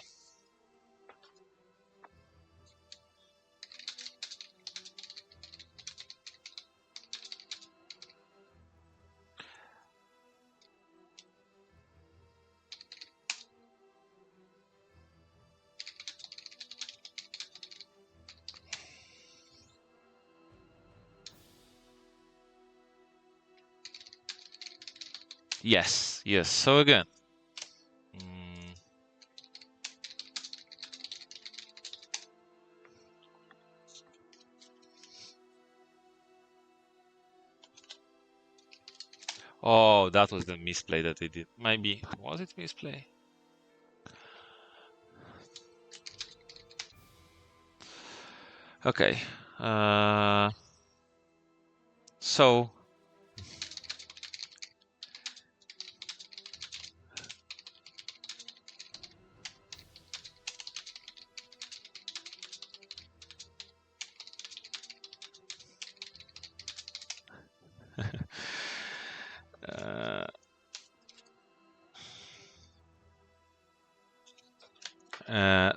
Yes, yes. So again. Mm, oh, that was the misplay that we did. Maybe. Was it misplay? Okay. So.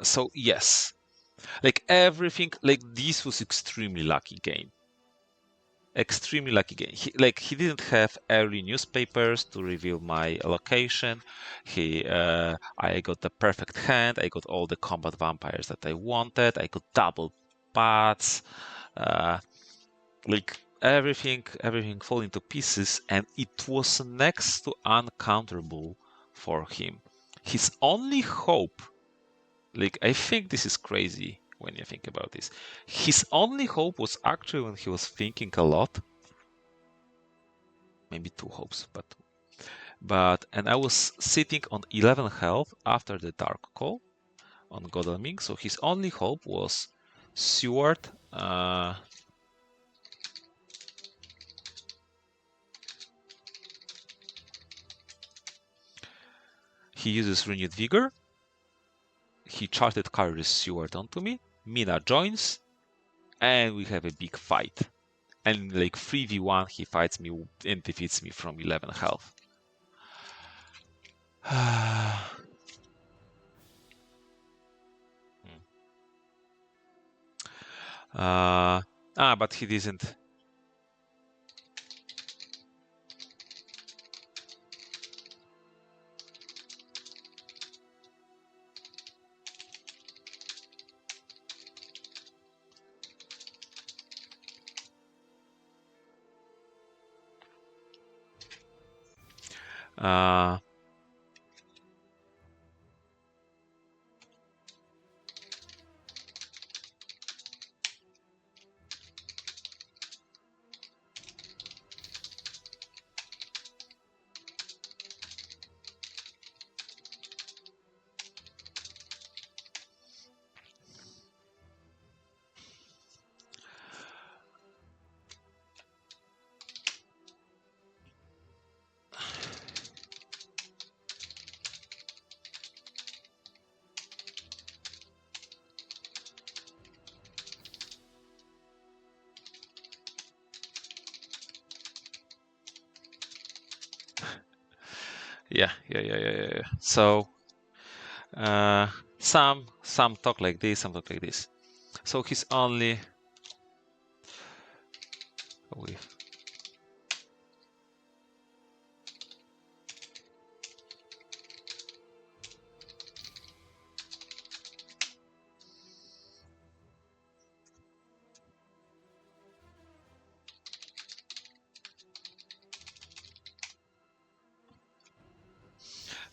So yes, like everything, like this was extremely lucky game. Extremely lucky game. He didn't have early newspapers to reveal my location. I got the perfect hand. I got all the combat vampires that I wanted. I got double bats. Like everything fall into pieces, and it was next to uncounterable for him. His only hope, like I think this is crazy when you think about this. His only hope was actually when he was thinking a lot, maybe two hopes, and I was sitting on 11 health after the dark call on Godalming, so his only hope was Seward. He uses renewed vigor. He charted carries Seward onto me. Mina joins, and we have a big fight. And like 3v1, he fights me and defeats me from 11 health. But he didn't. Uh, yeah. So some talk like this, some talk like this. So he's only with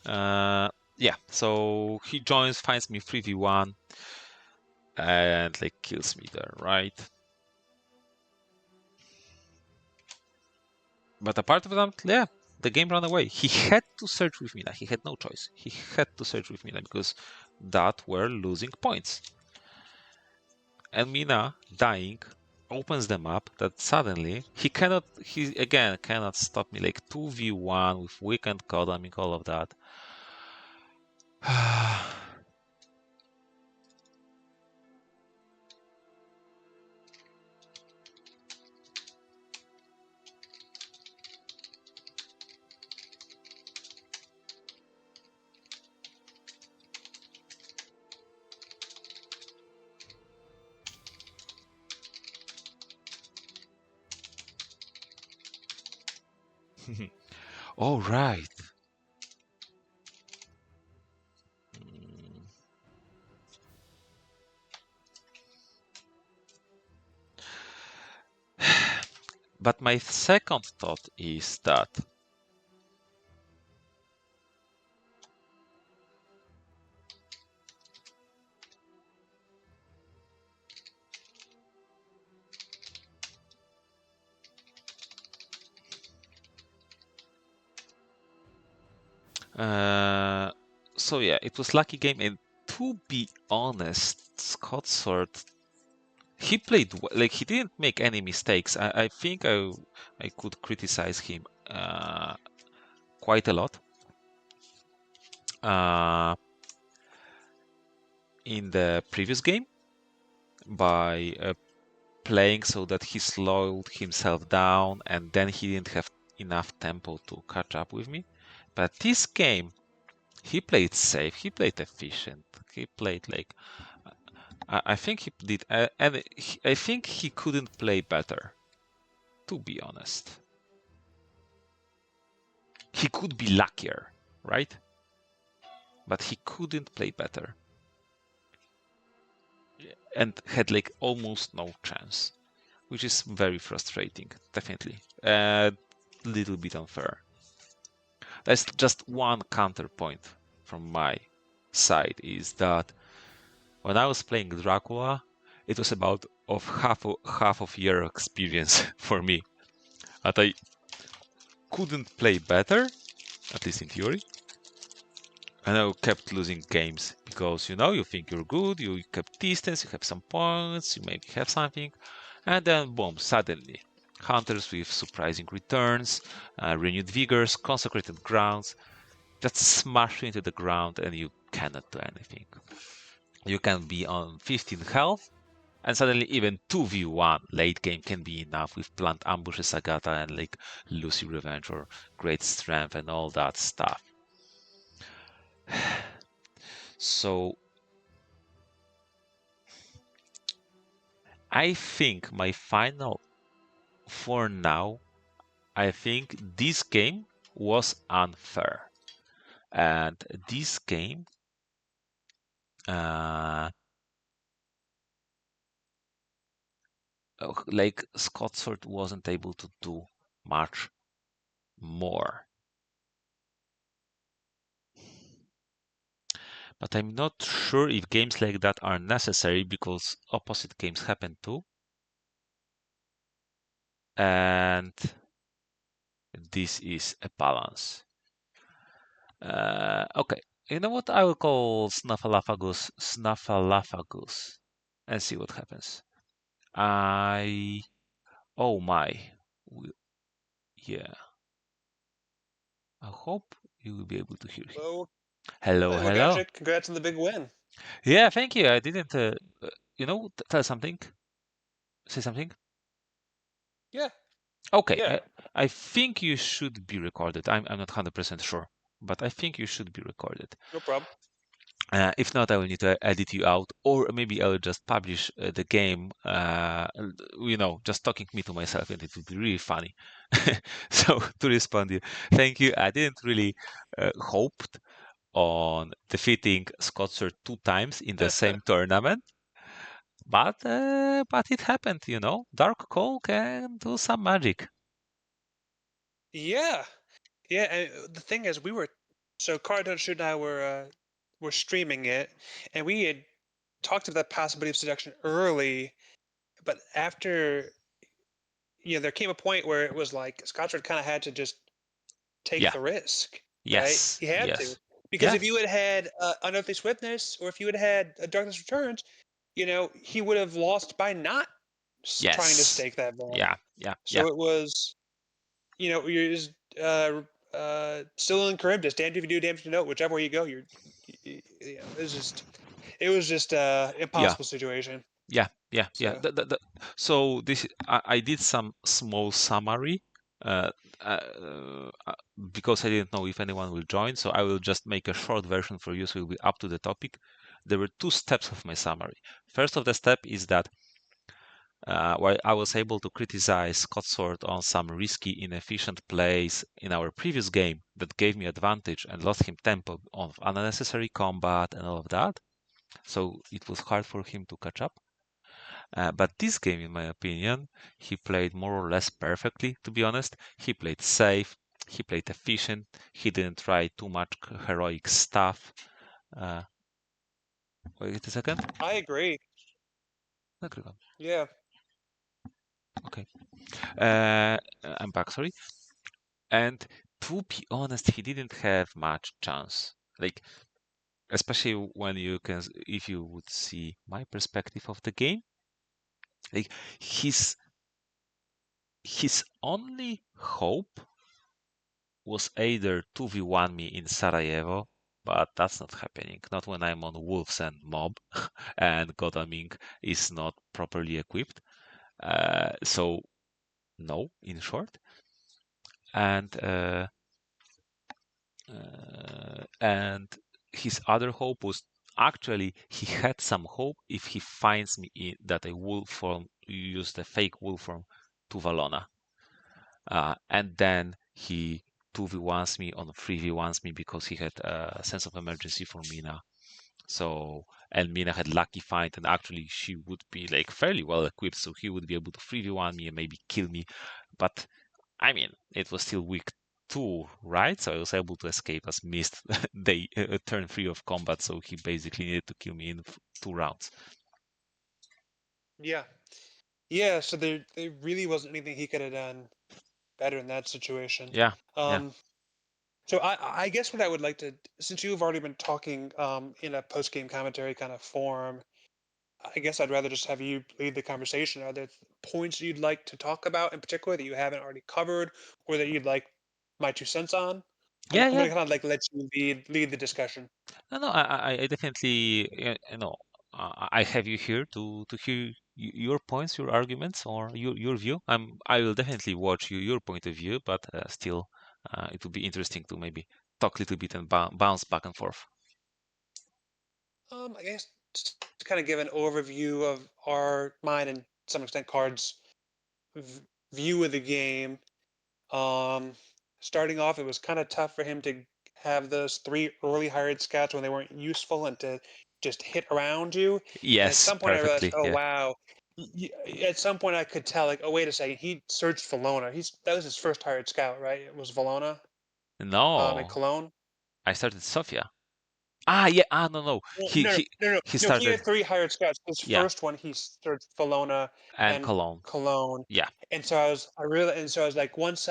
Yeah, so he joins, finds me 3v1, and like kills me there, right? But apart of that, yeah, the game ran away. He had to search with Mina. He had no choice. He had to search with Mina because that were losing points. And Mina dying opens them up that suddenly he again cannot stop me, like 2v1 with weekend code, I mean all of that. All right. But my second thought is that so yeah, it was lucky game, and to be honest, Scotsword, he played like he didn't make any mistakes. I think I could criticize him quite a lot in the previous game by playing so that he slowed himself down, and then he didn't have enough tempo to catch up with me. But this game, he played safe, he played efficient, he played like I think he did, and I think he couldn't play better. To be honest, he could be luckier, right? But he couldn't play better, and had like almost no chance, which is very frustrating. Definitely, a little bit unfair. There's just one counterpoint from my side is that when I was playing Dracula, it was about of half of year experience for me. That I couldn't play better, at least in theory, and I kept losing games because you think you're good, you kept distance, you have some points, you maybe have something, and then boom, suddenly hunters with surprising returns, renewed vigors, consecrated grounds, just smash you into the ground and you cannot do anything. You can be on 15 health, and suddenly even 2v1 late game can be enough with plant ambushes, Agatha, and like Lucy Revenge or Great Strength and all that stuff. So I think my final for now, I think this game was unfair. And this game like Scotsword wasn't able to do much more. But I'm not sure if games like that are necessary because opposite games happen too. And this is a balance. Okay, you know what? I will call Snuffleupagus Snuffleupagus and see what happens. Oh my. Yeah. I hope you will be able to hear him. Hello. Hello, Hi, hello. WcKaczek. Congrats on the big win. Yeah, thank you. I didn't, tell something. Say something. Yeah, Okay, yeah, I think you should be recorded. I'm not 100% sure, but I think you should be recorded. no problem. If not, I will need to edit you out, or maybe I will just publish the game, just talking me to myself, and it would be really funny. So to respond to you, thank you. I didn't really hoped on defeating Scotsword 2 times in the same tournament, but it happened. Dark Call can do some magic. Yeah, yeah. And the thing is, So Cardtouch and I were streaming it, and we had talked about the possibility of seduction early, but after there came a point where it was like Scotsword kind of had to just take Yeah. the risk, right? Yes. He had to. Yes. Because Yeah. if you had had Unearthly Swiftness, or if you had had Darkness Returns, he would have lost by not trying to Yes. stake that villain. Yeah. Yeah. Yeah. So it was, you're just still in Charybdis, damned if you do, damned if you don't. Whichever way you go, it was just Yeah. impossible situation. Yeah. Yeah. Yeah. So So this I did some small summary uh, because I didn't know if anyone will join. So I will just make a short version for you, so you'll be up to the topic. There were two steps of my summary. First of the step is that while I was able to criticize Scotsword on some risky, inefficient plays in our previous game that gave me advantage and lost him tempo on unnecessary combat and all of that, so it was hard for him to catch up. But this game, in my opinion, he played more or less perfectly, to be honest. He played safe, he played efficient, he didn't try too much heroic stuff. Uh, Wait a second. I agree. Nagrywam. Yeah. Okay. I'm back, sorry. And to be honest, he didn't have much chance. Like, especially when you can, if you would see my perspective of the game, like his only hope was either 2v1 me in Sarajevo, but that's not happening. Not when I'm on Wolves and Mob, and Godaming is not properly equipped. So no, in short. And and his other hope was actually he had some hope if he finds me in that a wolf form use the fake wolf form to Valona, and then he 2v1s me on 3v1s me because he had a sense of emergency for Mina. So and Mina had lucky find, and actually she would be like fairly well equipped, so he would be able to 3v1 me and maybe kill me. But I mean, it was still week two, right? So I was able to escape as missed they turn three of combat, so he basically needed to kill me in 2 rounds. Yeah. Yeah. So there really wasn't anything he could have done better in that situation. Yeah, yeah, Um, so I guess what I would like to, since you've already been talking in a post game commentary kind of form, I guess I'd rather just have you lead the conversation. Are there points you'd like to talk about in particular that you haven't already covered, or that you'd like my 2 cents on? yeah, I'm yeah. gonna kind of like let you lead the discussion. No, no, I definitely, I have you here to hear your points, your arguments, or your view. I will definitely watch your point of view, but still, it would be interesting to maybe talk a little bit and bounce back and forth. I guess just to kind of give an overview of mine and to some extent Card's v- view of the game. Um, Starting off, it was kind of tough for him to have those 3 early hired scouts when they weren't useful and to just hit around you. And at Yes, some point, I realized, perfectly. oh Yeah. wow. At some point, I could tell, like, oh wait a second, he searched Valona. That was his first hired scout, right? It was Valona, in No, Cologne. I started Sofia. Ah, yeah. Ah, no, no. Well, He no, no, he no, no, he no. He started. had 3 hired scouts. His Yeah, first one, he searched Valona and and Cologne. Cologne, Yeah. and so I was like, once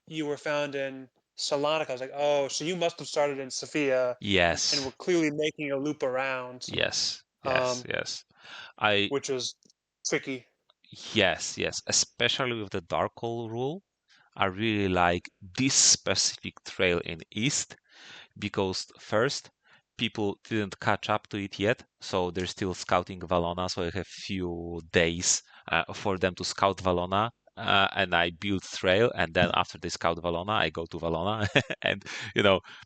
you were found in Salonika, I was like, oh, so you must have started in Sofia, and Yes. were clearly making a loop around, Yes. Yes. um, Yes. I which was tricky. Yes, yes. Especially with the dark hole rule. I really like this specific trail in East because first, people didn't catch up to it yet, so they're still scouting Valona. So I have few days for them to scout Valona, and I build trail, and then after they scout Valona, I go to Valona, and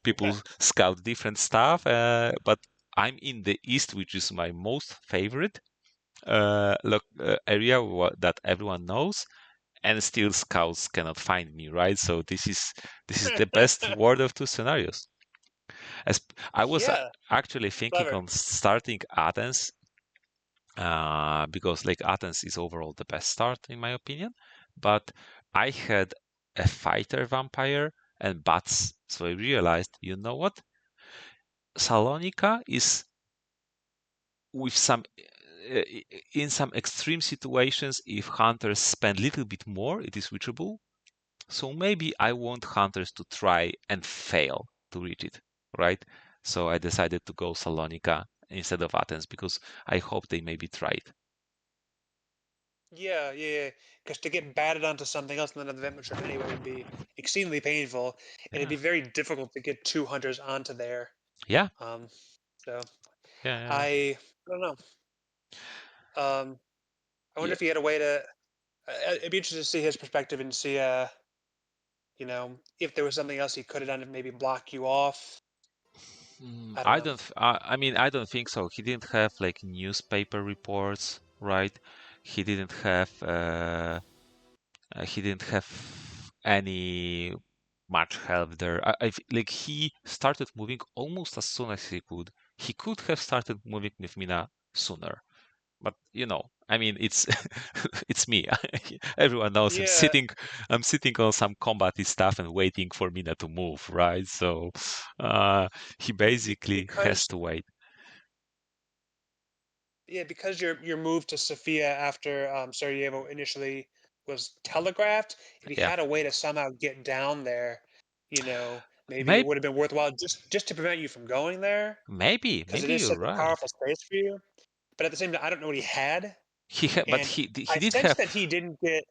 people scout different stuff. But I'm in the east, which is my most favorite area that everyone knows, and still scouts cannot find me, right? So this is the best word of two scenarios. As I was Yeah, actually thinking clever. on starting Athens, because like Athens is overall the best start in my opinion, but I had a fighter vampire and bats So I realized, you know what? Salonika is with some in some extreme situations, if hunters spend a little bit more, it is reachable. So maybe I want hunters to try and fail to reach it, right? So I decided to go Salonika instead of Athens because I hope they maybe try it. Yeah, yeah, because to get batted onto something else in another adventure anyway would be exceedingly painful, and it'd Yeah, be very difficult to get two hunters onto there. yeah, Um, so yeah, I don't know. I wonder yeah. if he had a way to. It'd be interesting to see his perspective and see, if there was something else he could have done to maybe block you off. I don't I know. don't. I mean, I don't think so. He didn't have like newspaper reports, right? He didn't have. He didn't have any much help there. Like he started moving almost as soon as he could. He could have started moving with Mina sooner, but I mean, it's it's me. Everyone knows I'm Yeah, sitting. I'm sitting on some combaty stuff and waiting for Mina to move, right? So uh, he basically has because to wait. because your move to Sofia after Sarajevo initially was telegraphed. If he Yeah, had a way to somehow get down there, maybe it maybe, would have been worthwhile just to prevent you from going there because it maybe is you're such a right. powerful space for you. But at the same time, I don't know what he had, But and he I did sense have, that he didn't get.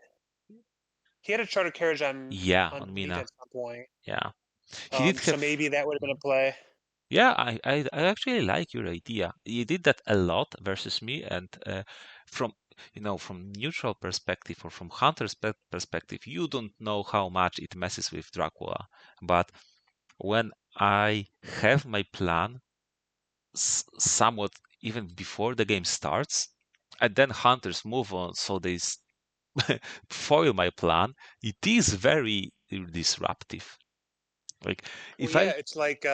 He had a charter carriage yeah, on on Mina Mina. at some point. Yeah, he did So have. maybe that would have been a play. Yeah, I actually like your idea. You did that a lot versus me, and from from neutral perspective or from hunter's perspective, you don't know how much it messes with Dracula. But when I have my plan somewhat even before the game starts, and then hunters move on, so they foil my plan. It is very disruptive. Like Well, if yeah, I, it's like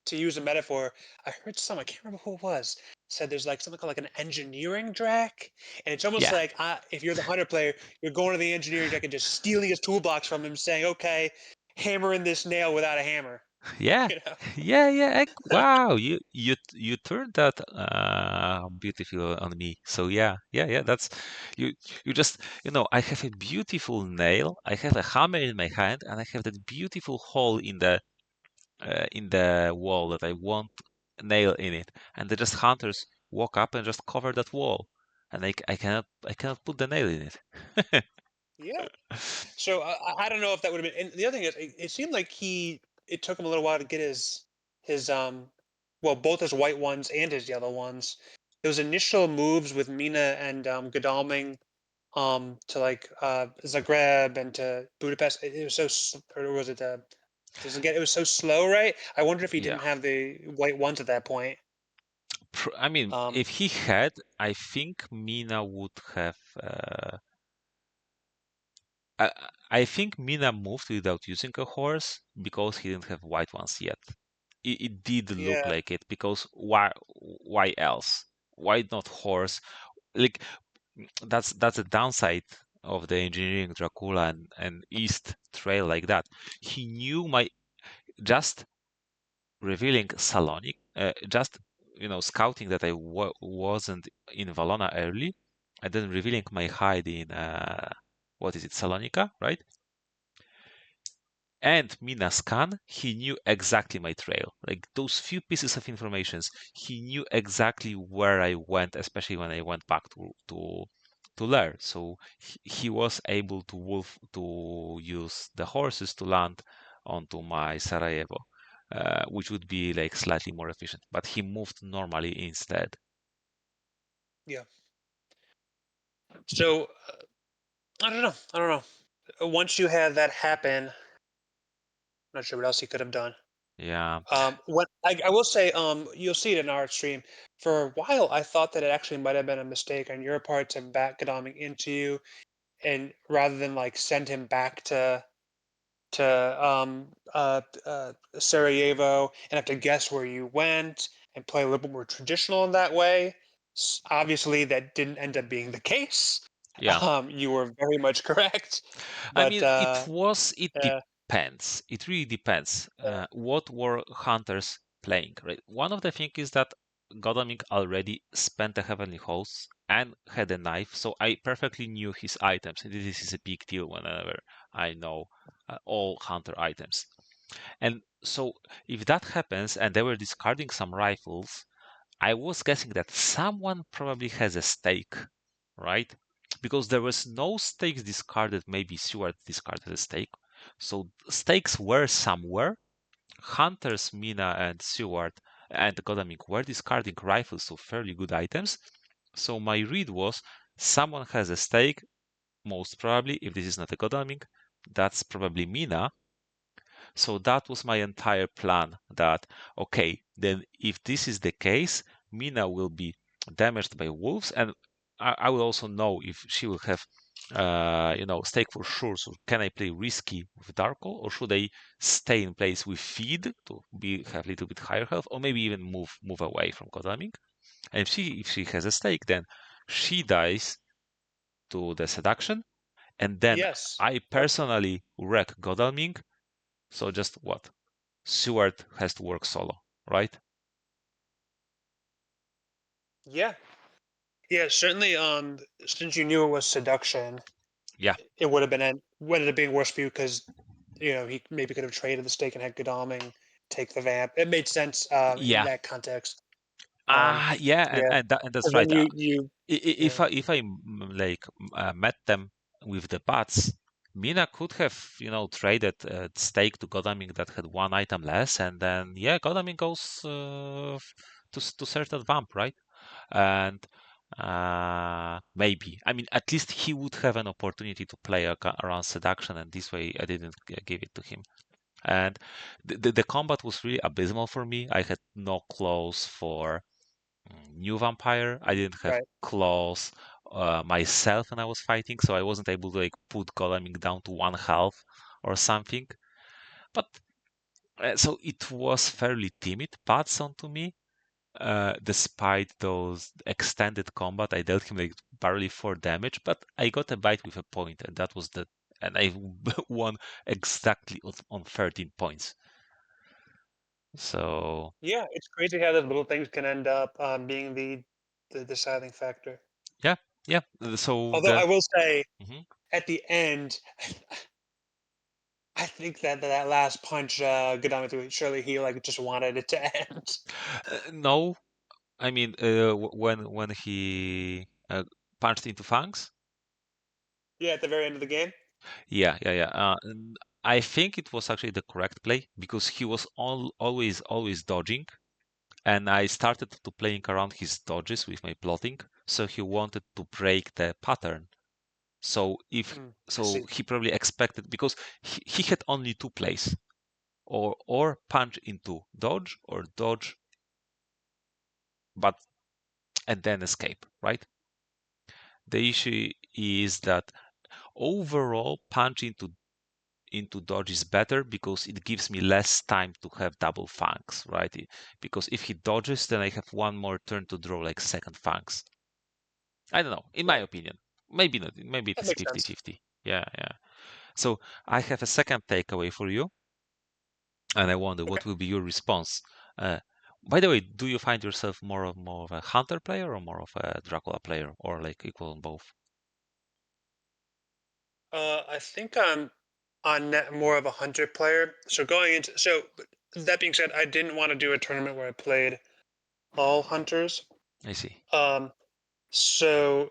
to use a metaphor, I heard some, I can't remember who it was, said there's like something called like an engineering track. And it's almost yeah, like if you're the hunter player, you're going to the engineering track and just stealing his toolbox from him, saying, okay, hammer in this nail without a hammer. yeah, You know? yeah. Wow, you turned that beautiful on me. So yeah. That's you. You just I have a beautiful nail. I have a hammer in my hand, and I have that beautiful hole in the wall that I want a nail in it, and the just hunters walk up and just cover that wall, and I cannot put the nail in it. Yeah. So I don't know if that would have been. And the other thing is, it seemed like it took him a little while to get his well, both his white ones and his yellow ones. Those initial moves with Mina and Godalming to like Zagreb and to Budapest. It was so or was it does it get it was so slow, right? I wonder if he Yeah. didn't have the white ones at that point. I mean, Um, if he had, I think Mina would have. I, I think Mina moved without using a horse because he didn't have white ones yet. It did look yeah, like it because why else? Why not horse? Like that's a downside of the engineering Dracula and East Trail like that. He knew my just revealing Salonic, just scouting that I wasn't in Valona early, and then revealing my hide in what is it, Salonika, right? And Minascan, he knew exactly my trail. Like those few pieces of information, he knew exactly where I went, especially when I went back to Lair. So he was able to use the horses to land onto my Sarajevo, which would be like slightly more efficient. But he moved normally instead. yeah. So I don't know. I don't know. Once you had that happen, not sure what else he could have done. Yeah, What I will say, you'll see it in our stream. For a while, I thought that it actually might have been a mistake on your part to back Godalming into you, and rather than like send him back to Sarajevo and have to guess where you went and play a little bit more traditional in that way. Obviously, that didn't end up being the case. yeah. You were very much correct, I but mean, it was it. yeah, depends. It really depends. What were hunters playing, right? One of the things is that Godalming already spent the Heavenly Hosts and had a knife, so I perfectly knew his items. This is a big deal whenever I know all hunter items. And so if that happens and they were discarding some rifles, I was guessing that someone probably has a stake, right? Because there was no stakes discarded, maybe Seward discarded a stake. So stakes were somewhere. Hunters, Mina, and Seward and Godalming were discarding rifles, so fairly good items. So my read was someone has a stake, most probably, if this is not a Godalming, that's probably Mina. So that was my entire plan that, okay, then if this is the case, Mina will be damaged by wolves, and I will also know if she will have, stake for sure. So can I play risky with Darkle, or should I stay in place with Feed to have a little bit higher health, or maybe even move away from Godalming? And if she has a stake, then she dies to the seduction, and then Yes. I Yep. personally wreck Godalming. So just what? Seward has to work solo, right? Yeah. Yeah. Certainly. Since you knew it was seduction, Yeah, it would have been worse for you because he maybe could have traded the stake and had Godalming take the vamp. It made sense in yeah, that context. Um, yeah, yeah. and that's Because right. then you yeah. If I met them with the bats, Mina could have traded stake to Godalming that had one item less, and then yeah, Godalming goes to search that vamp, right? And maybe, I mean, at least he would have an opportunity to play around seduction, and this way I didn't give it to him. And the combat was really abysmal for me. I had no claws for new vampire. I didn't have Right. claws myself when I was fighting, so I wasn't able to like put Goleming down to one health or something. But so it was fairly timid paths onto me. Despite those extended combat, I dealt him like barely 4 damage, but I got a bite with a point, and that was and I won exactly on 13 points. So Yeah, it's crazy how those little things can end up being the deciding factor. yeah, yeah. So Although I the will say, Mhm. at the end, I think that last punch, Godami threw, surely he like just wanted it to end. No, I mean when he punched into Fangs. Yeah, at the very end of the game. Yeah, yeah, yeah. And I think it was actually the correct play because he was always dodging, and I started to playing around his dodges with my plotting. So he wanted to break the pattern. So I see. he probably expected because he had only two plays, or punch into dodge or dodge, but and then escape, right? The issue is that overall punch into dodge is better because it gives me less time to have double fangs, right? Because if he dodges, then I have one more turn to draw like second fangs. I don't know, in my Right. opinion. Maybe not. Maybe it That is makes sense. 50-50. Yeah, yeah. So I have a second takeaway for you, and I wonder Okay. what will be your response. Uh, by the way, do you find yourself more of a hunter player or more of a Dracula player, or like equal on both? I think I'm on net more of a hunter player. But that being said, I didn't want to do a tournament where I played all hunters. I see. Um, so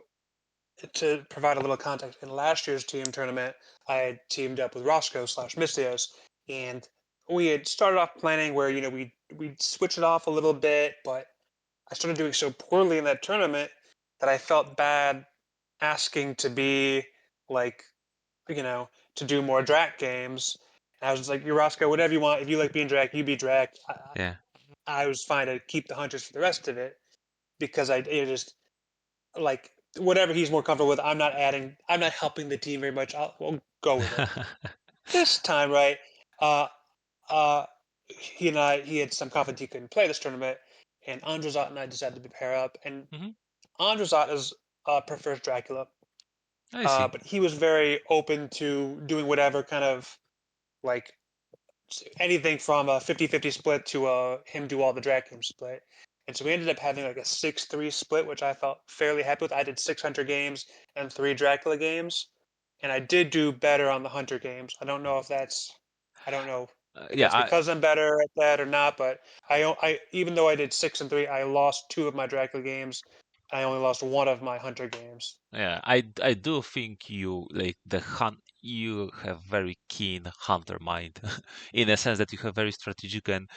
to provide a little context, in last year's team tournament, I had teamed up with Roscoe slash Mystios, and we had started off planning where we'd switch it off a little bit, but I started doing so poorly in that tournament that I felt bad asking to be like to do more Drac games. And I was just like, you Roscoe, whatever you want. If you like being Drac, you be Drac. Yeah. I was fine to keep the hunters for the rest of it because just like whatever he's more comfortable with. I'm not adding. I'm not helping the team very much. We'll go with it. This time, right? Uh, uh, he had some confidence he couldn't play this tournament, and Andrazat and I decided to pair up. And hmm Andrazat is prefers Dracula, I see. but he was very open to doing whatever kind of like anything from a 50-50 split to him do all the Dracula split. And so we ended up having like a 6-3 split, which I felt fairly happy with. I did 600 games and 3 Dracula games. And I did do better on the Hunter games. I don't know if Yeah, that's because I'm better at that or not, but even though I did 6 and 3, I lost 2 of my Dracula games. I only lost one of my Hunter games. yeah, I do think you like you have very keen hunter mind in a sense that you have very strategic and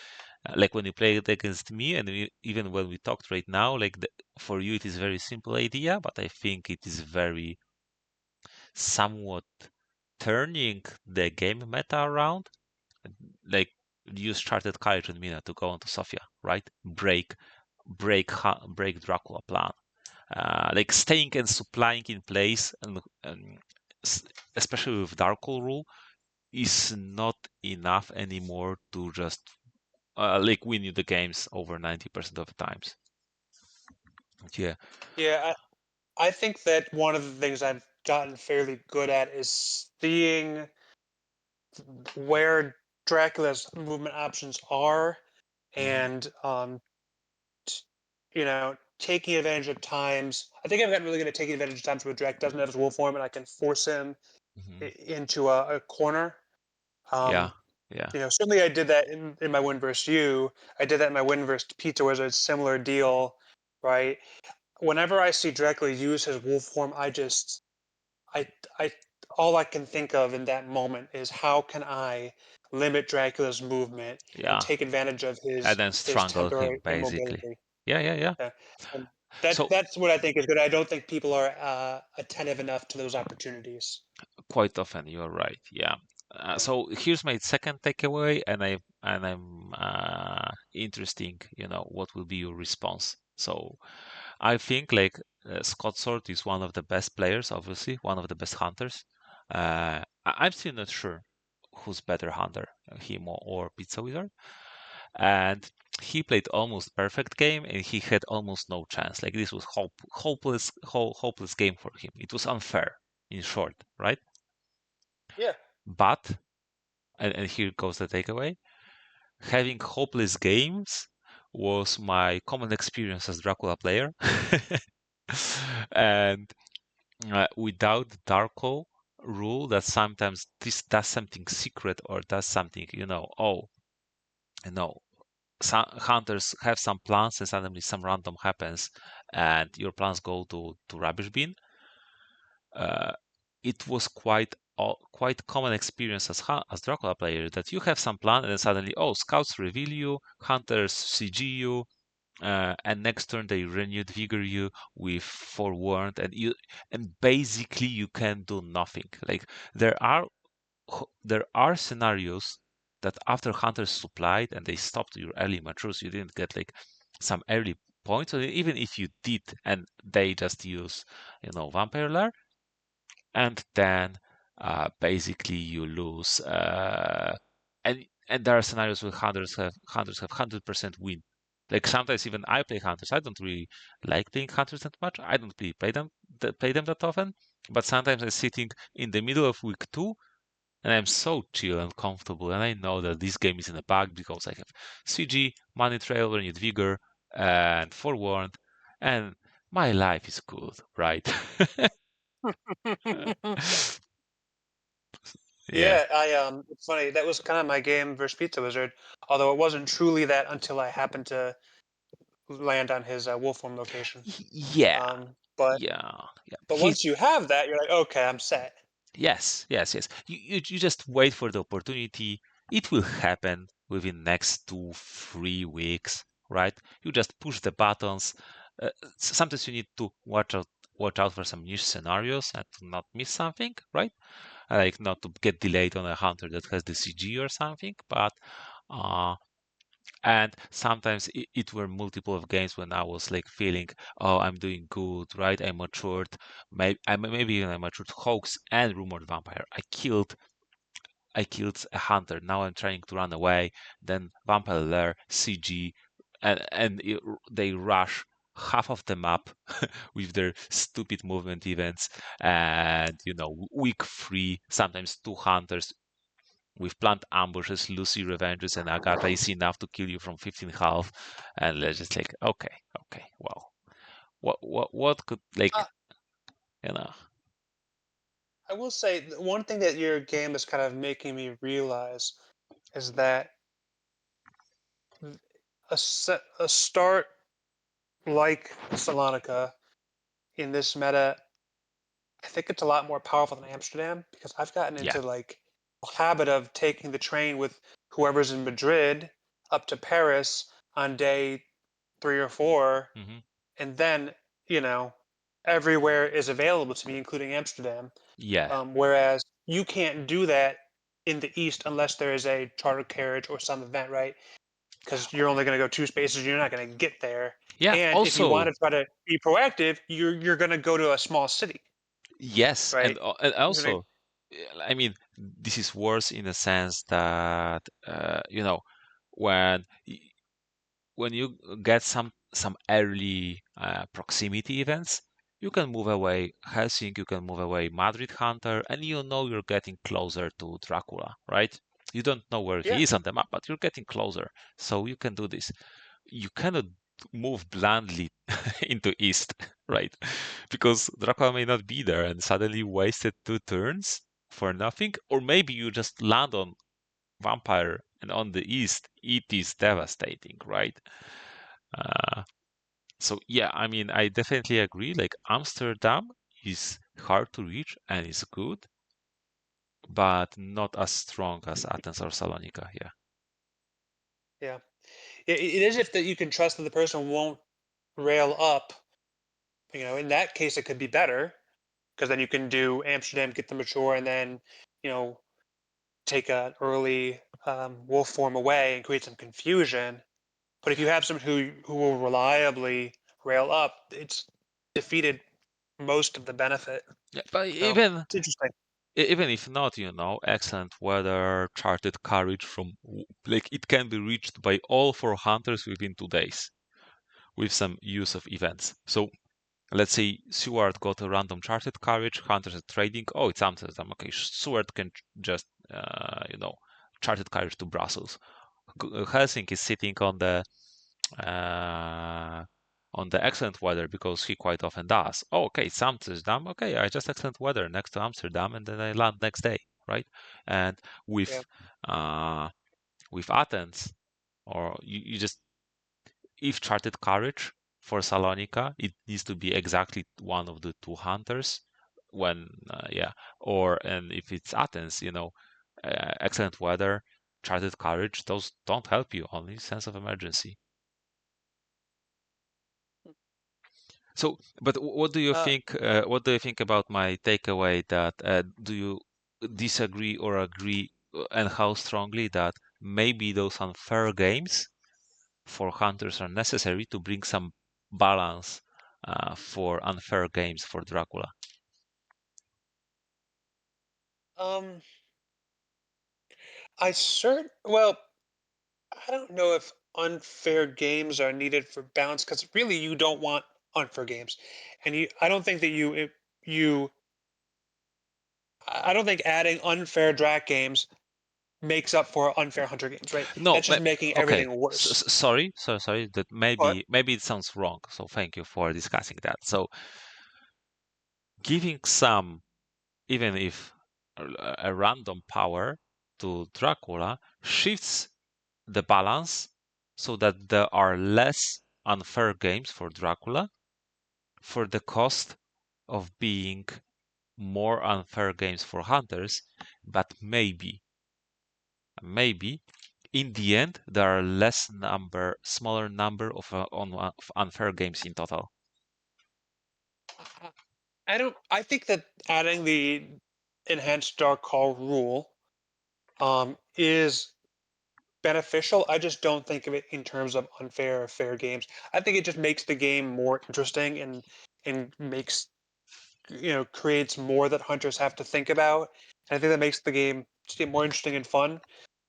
like when you play it against me and even when we talked right now, like for you it is very simple idea, but I think it is very somewhat turning the game meta around. Like you started Courage and Mina to go on to Sofia, right? Break Dracula plan. Like staying and supplying in place, and especially with Darkle rule, is not enough anymore to just like win you the games over 90% of the times. Yeah, Yeah, I think that one of the things I've gotten fairly good at is seeing where Dracula's movement options are hmm and t- taking advantage of times. I think I've gotten really good at taking advantage of times where Drac doesn't have his wolf form and I can force him hmm into a corner. yeah, Um, yeah, certainly I did that in my win versus you. I did that in my win versus Pizza Wizard, similar deal, right? Whenever I see Dracula use his wolf form, I, I, all I can think of in that moment is how can I limit Dracula's movement and yeah, take advantage of and then his strangle him temporary basically. immobility. Yeah, yeah, yeah. Yeah. And So that's what I think is good. I don't think people are attentive enough to those opportunities. quite often you're right. Yeah. Yeah. So here's my second takeaway, and I'm interesting. What will be your response? So I think like Scotsword is one of the best players, obviously one of the best hunters. I'm still not sure who's better hunter, him or Pizza Wizard. And he played almost perfect game, and he had almost no chance. Like this was hopeless game for him. It was unfair, in short, right? Yeah. But and here goes the takeaway: having hopeless games was my common experience as Dracula player, and without the Darko rule that sometimes this does something secret or does something, oh, no, some hunters have some plans and suddenly some random happens and your plans go to rubbish bin. Uh, it was quite common experience as Dracula player that you have some plan and then suddenly, oh, scouts reveal you, hunters CG you, and next turn they renewed vigor you with forewarned, and basically you can do nothing. Like there are scenarios that after hunters supplied and they stopped your early matures, you didn't get like some early points, or even if you did and they just use vampire lair, and then basically you lose. And there are scenarios where hunters have 100% win. Like sometimes even I play hunters. I don't really like playing hunters that much. I don't really play them that often. But sometimes I'm sitting in the middle of week 2 and I'm so chill and comfortable, and I know that this game is in a bug because I have CG, Money Trail, Renewed Vigor, and Forewarned, and my life is good, right? Yeah. Yeah, it's funny. That was kind of my game versus Pizza Wizard, although it wasn't truly that until I happened to land on his wolf form location. Yeah. But Yeah. Yeah. once you have that, you're like, okay, I'm set. Yes, yes, yes. You just wait for the opportunity. It will happen within next 2, 3 weeks, right? You just push the buttons. Sometimes you need to watch out for some niche scenarios and to not miss something, right? Like not to get delayed on a hunter that has the CG or something. But and sometimes it were multiple of games when I was like feeling, oh, I'm doing good, right? I matured, maybe even I matured Hoax and Rumored Vampire. I killed a hunter. Now I'm trying to run away. Then Vampire Lair, CG, and they rush half of the map with their stupid movement events, and week 3, sometimes 2 hunters. We've planned ambushes, Lucy revenges, and Agatha is enough to kill you from 15 half. And let's just like, okay, well, what could like, Uh, you know, I will say one thing that your game is kind of making me realize is that a start like Salonica in this meta, I think it's a lot more powerful than Amsterdam because I've gotten yeah, into like a habit of taking the train with whoever's in Madrid up to Paris on day 3 or 4, hmm and then you know everywhere is available to me, including Amsterdam. yeah, Whereas you can't do that in the East unless there is a charter carriage or some event, right? Because you're only going to go 2 spaces, you're not going to get there. yeah. And if you want Also, to try to be proactive, you're going to go to a small city, yes, right? and You're gonna, also, I mean, this is worse in a sense that when when you get some early proximity events, you can move away Helsinki, you can move away Madrid Hunter, and you know you're getting closer to Dracula, right? You don't know where yeah, he is on the map, but you're getting closer, so you can do this. You cannot move blindly into east, right? Because Dracula may not be there, and suddenly you wasted 2 turns for nothing, or maybe you just land on vampire and on the east it is devastating, right? uh, so yeah, I mean, I definitely agree. Like Amsterdam is hard to reach and is good, but not as strong as Athens or Salonika. Yeah. yeah. It is if that you can trust that the person won't rail up. In that case, it could be better because then you can do Amsterdam, get the mature, and then you know take an early wolf form away and create some confusion. But if you have someone who will reliably rail up, it's defeated most of the benefit. Yeah, but So it's interesting. even if not, excellent weather, charted carriage like it can be reached by all 4 hunters within 2 days with some use of events. So let's say Seward got a random charted carriage, hunters are trading. Oh, it's Amsterdam. Okay, Seward can just charted carriage to Brussels. Helsinki is sitting uh, on the excellent weather because he quite often does. Oh, okay, it's Amsterdam. Okay, I just excellent weather next to Amsterdam, and then I land next day, right? And Yeah. uh, with Athens, or you just if charted carriage for Salonika, it needs to be exactly one of the 2 hunters. When yeah, or and if it's Athens, excellent weather, charted carriage, those don't help you. Only sense of emergency. So, but what do you Uh, think? What do you think about my takeaway? That do you disagree or agree, and how strongly that maybe those unfair games for hunters are necessary to bring some balance for unfair games for Dracula? um, well, I don't know if unfair games are needed for balance because really you don't want unfair games, and I don't think that you, I don't think adding unfair drac games makes up for unfair hunter games, right? No, That's just making okay. everything worse. Sorry. That But maybe it sounds wrong. So thank you for discussing that. So giving some, even if a random power to Dracula shifts the balance so that there are less unfair games for Dracula for the cost of being more unfair games for hunters, but maybe in the end there are smaller number of unfair games in total. I I think that adding the enhanced dark call rule is beneficial. I just don't think of it in terms of unfair or fair games. I think it just makes the game more interesting and makes creates more that hunters have to think about. And I think that makes the game just get more interesting and fun.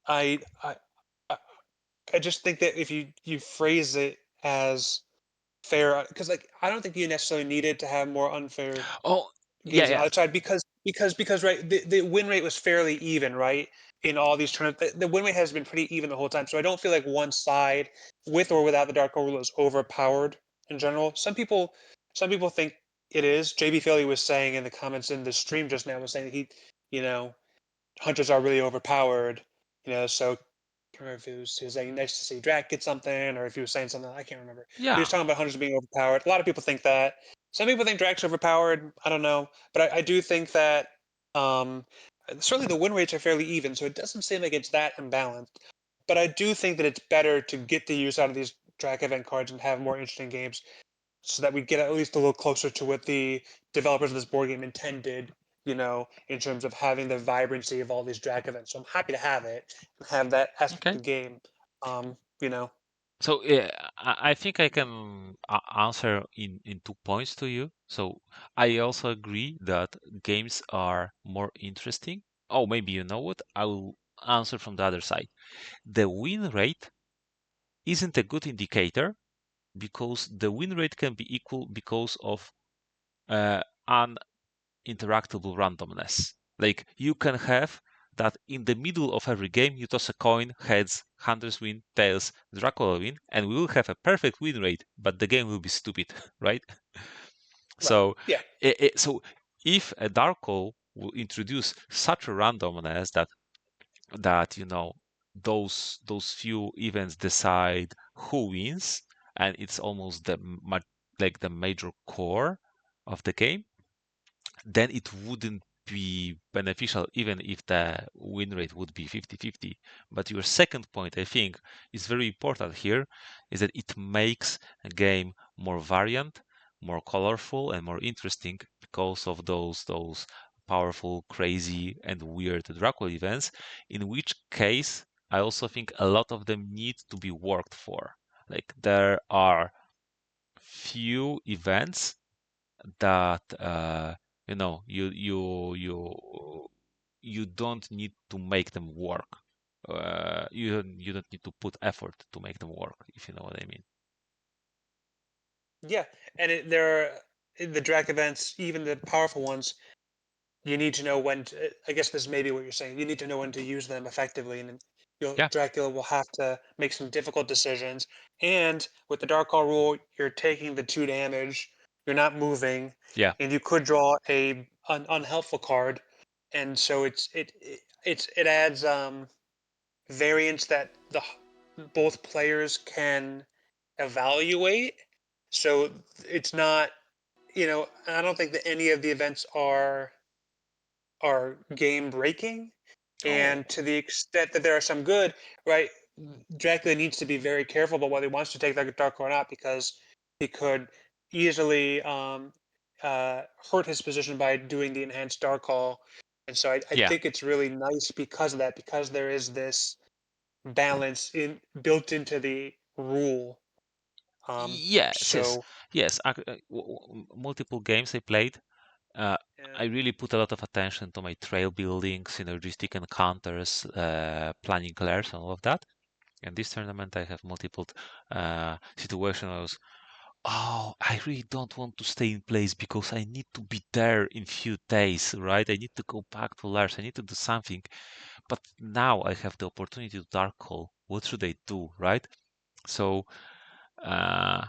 I I I I just think that if you phrase it as fair, because like I don't think you necessarily needed to have more unfair Oh, Yeah, gazing on yeah, the side because right the win rate was fairly even, right, in all these tournaments. The win rate has been pretty even the whole time, so I don't feel like one side with or without the dark rule is overpowered in general. Some people think it is. JB Philly was saying in the comments in the stream just now, was saying that you know hunters are really overpowered. So I can't remember if he was saying nice to see Drac get something, or if he was saying something, I can't remember. But he was yeah. talking about hunters being overpowered. A lot of people think that. Some people think Drac's overpowered. I don't know, but I do think that um, certainly the win rates are fairly even, so it doesn't seem like it's that imbalanced. But I do think that it's better to get the use out of these Drac event cards and have more interesting games, so that we get at least a little closer to what the developers of this board game intended, in terms of having the vibrancy of all these Drac events. So I'm happy to have it and have that aspect Okay. of the game. Um, you know, So I think I can answer in 2 points to you. So I also agree that games are more interesting. Oh, maybe you know what? I will answer from the other side. The win rate isn't a good indicator because the win rate can be equal because of uninteractable randomness. Like you can have that in the middle of every game, you toss a coin, heads, hunters win, tails, Dracula win, and we will have a perfect win rate, but the game will be stupid, right? right? So, Yeah, so if a dark hole will introduce such a randomness that those few events decide who wins, and it's almost like the major core of the game, then it wouldn't be beneficial even if the win rate would be 50-50. But your second point, I think, is very important here, is that it makes a game more variant, more colorful, and more interesting because of those powerful, crazy, and weird Dracula events, in which case I also think a lot of them need to be worked for. Like there are few events that you don't need to make them work. You don't need to put effort to make them work, if you know what I mean. yeah, and there are the Drac events, even the powerful ones. You need to know when to, I guess this may be what you're saying. You need to know when to use them effectively, and Yeah, Dracula will have to make some difficult decisions. And with the Dark Call rule, you're taking the 2 damage. You're not moving, yeah, and you could draw an unhelpful card, and so it adds variance that both players can evaluate. So it's not, I don't think that any of the events are game breaking. oh, And to the extent that there are some good, right, Dracula needs to be very careful about whether he wants to take that dark or not, because he could easily hurt his position by doing the enhanced dark call. And so I yeah. think it's really nice because of that, because there is this balance built into the rule. Yes, yes, So yes. Multiple games I played, uh, yeah. I really put a lot of attention to my trail building, synergistic encounters, planning lairs, and all of that. And this tournament, I have multiple situations. Oh, I really don't want to stay in place because I need to be there in few days, right? I need to go back to Lars. I need to do something. But now I have the opportunity to dark hole. What should I do, right? So uh,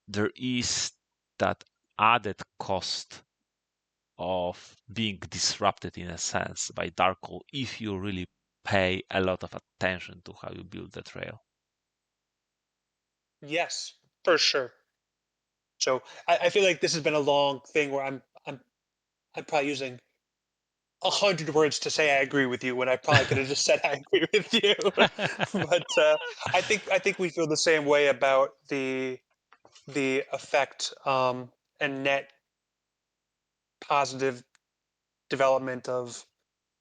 there is that added cost of being disrupted in a sense by dark hole if you really pay a lot of attention to how you build the trail. Yes, for sure. So I feel like this has been a long thing where I'm probably using 100 words to say I agree with you when I probably could have just said I agree with you. But I think we feel the same way about the effect and net positive development of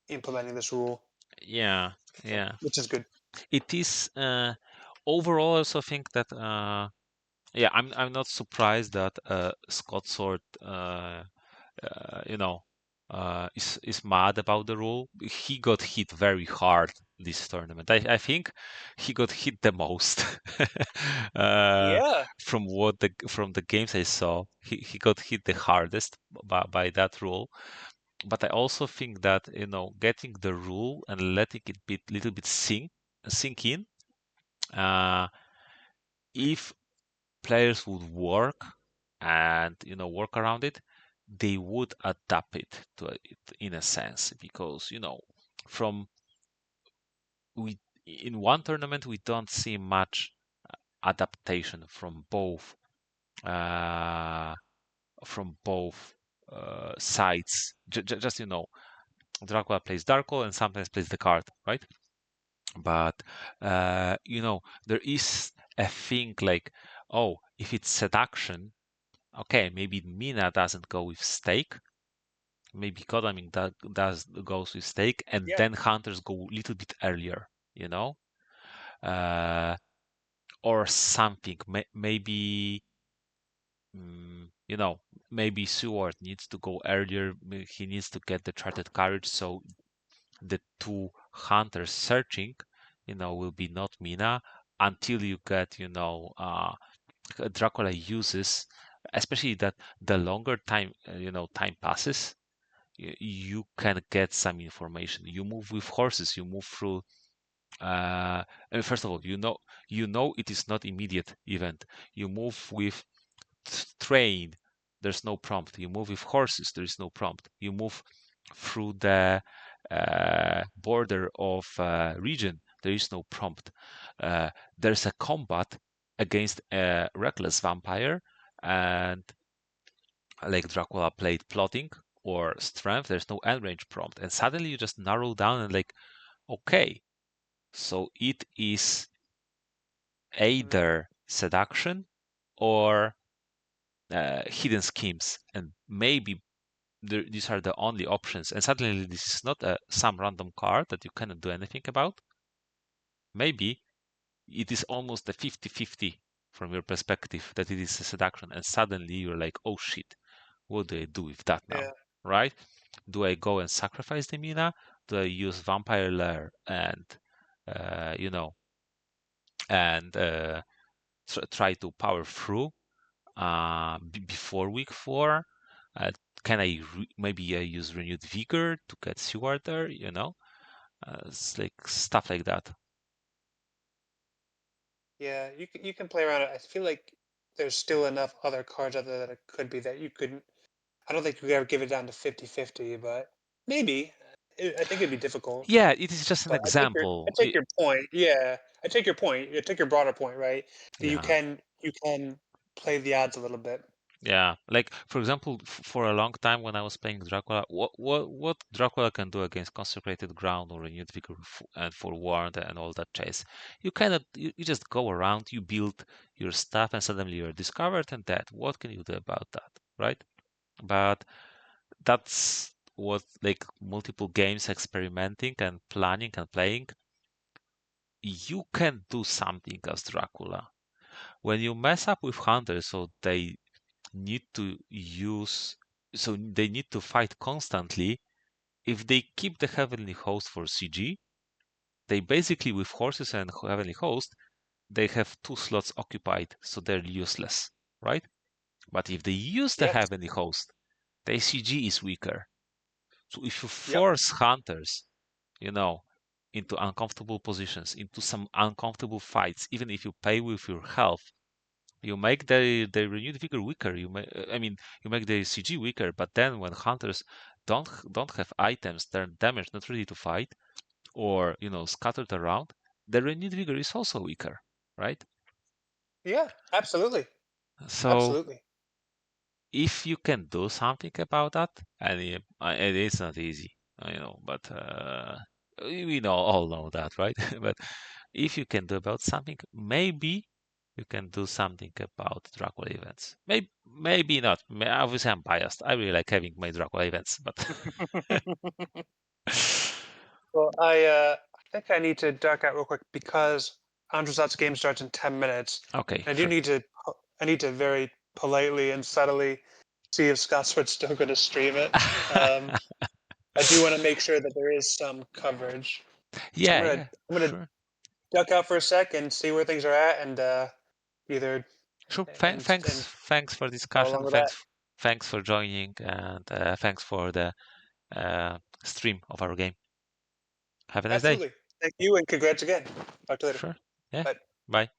implementing this rule. Yeah, So yeah. which is good. It is overall. I also think that yeah, I'm not surprised that Scotsword, you know. is mad about the rule. He got hit very hard this tournament. I think he got hit the most uh, Yeah. from the games I saw. He got hit the hardest by that rule. But I also think that getting the rule and letting it be little bit sink in. Uh, if players would work and work around it, they would adapt it to it in a sense, because from we in one tournament we don't see much adaptation uh, from both sides. Just Dracula plays Darko and sometimes plays the card, right? But there is a thing like, oh, if it's seduction, okay, maybe Mina doesn't go with stake. Maybe Kodaming does goes with stake, and Yeah. then hunters go a little bit earlier, you know, uh, or something. Maybe maybe Seward needs to go earlier. He needs to get the charted courage, so the two hunters searching, will be not Mina until you get, Dracula uses, especially that the longer time passes, you can get some information. You move with horses, you move through. And first of all, it is not immediate event. You move with train, there's no prompt. You move with horses, there is no prompt. You move through the border of region, there is no prompt. There's a combat against a reckless vampire, and like Dracula played plotting or strength, there's no end range prompt. And suddenly you just narrow down and like, okay, so it is Mm. either seduction or hidden schemes, and maybe these are the only options. And suddenly this is not some random card that you cannot do anything about. Maybe it is almost a 50-50 from your perspective that it is a seduction, and suddenly you're like, oh shit, what do I do with that Yeah. now? Right? Do I go and sacrifice the Mina? Do I use Vampire Lair and you know and try to power through before week 4? Uh, can I maybe I use renewed vigor to get Seward there? It's like stuff like that. Yeah. You can play around it. I feel like there's still enough other cards out there that it could be that you couldn't. I don't think you could ever give it down to 50-50, but maybe. I think it'd be difficult. Yeah, it is just an But I example. take your point. Yeah, I take your point. I take your broader point, right? That you Yeah. can play the odds a little bit. Yeah, like for example, for a long time when I was playing Dracula, what Dracula can do against consecrated ground or renewed vigor and forewarned and all that chase? You cannot. You just go around, you build your stuff, and suddenly you're discovered and dead. What can you do about that, right? But that's what like multiple games experimenting and planning and playing. You can do something as Dracula when you mess up with hunters, so need to use they need to fight constantly. If they keep the heavenly host for CG, they basically with horses and heavenly host, they have 2 slots occupied, so they're useless, right? But if they use the Yes. heavenly host, their CG is weaker. So if you Yep. force hunters, you know, into uncomfortable positions, into some uncomfortable fights, even if you pay with your health, you make the renewed vigor weaker. You make the CG weaker. But then when hunters don't have items, they're damaged, not ready to fight, or scattered around, the renewed vigor is also weaker, right? Yeah. Absolutely. So Absolutely. if you can do something about that, and it is not easy, but we all know that, right? But if you can do about something, maybe you can do something about Dracula events. Maybe not. Obviously, I'm biased. I really like having my Dracula events, but Well, I think I need to duck out real quick because Androzat's game starts in 10 minutes. okay, I do sure. need to I need to very politely and subtly see if Scotsword's still going to stream it. Um, I do want to make sure that there is some coverage. So Yeah, yeah, I'm gonna sure. duck out for a sec and see where things are at, and either Sure. and Thanks for follow discussion. along with that. Thanks for joining, and thanks for the stream of our game. Have a nice day. Absolutely. Thank you, and congrats again. Talk to you later. Sure. Yeah. Bye. Bye.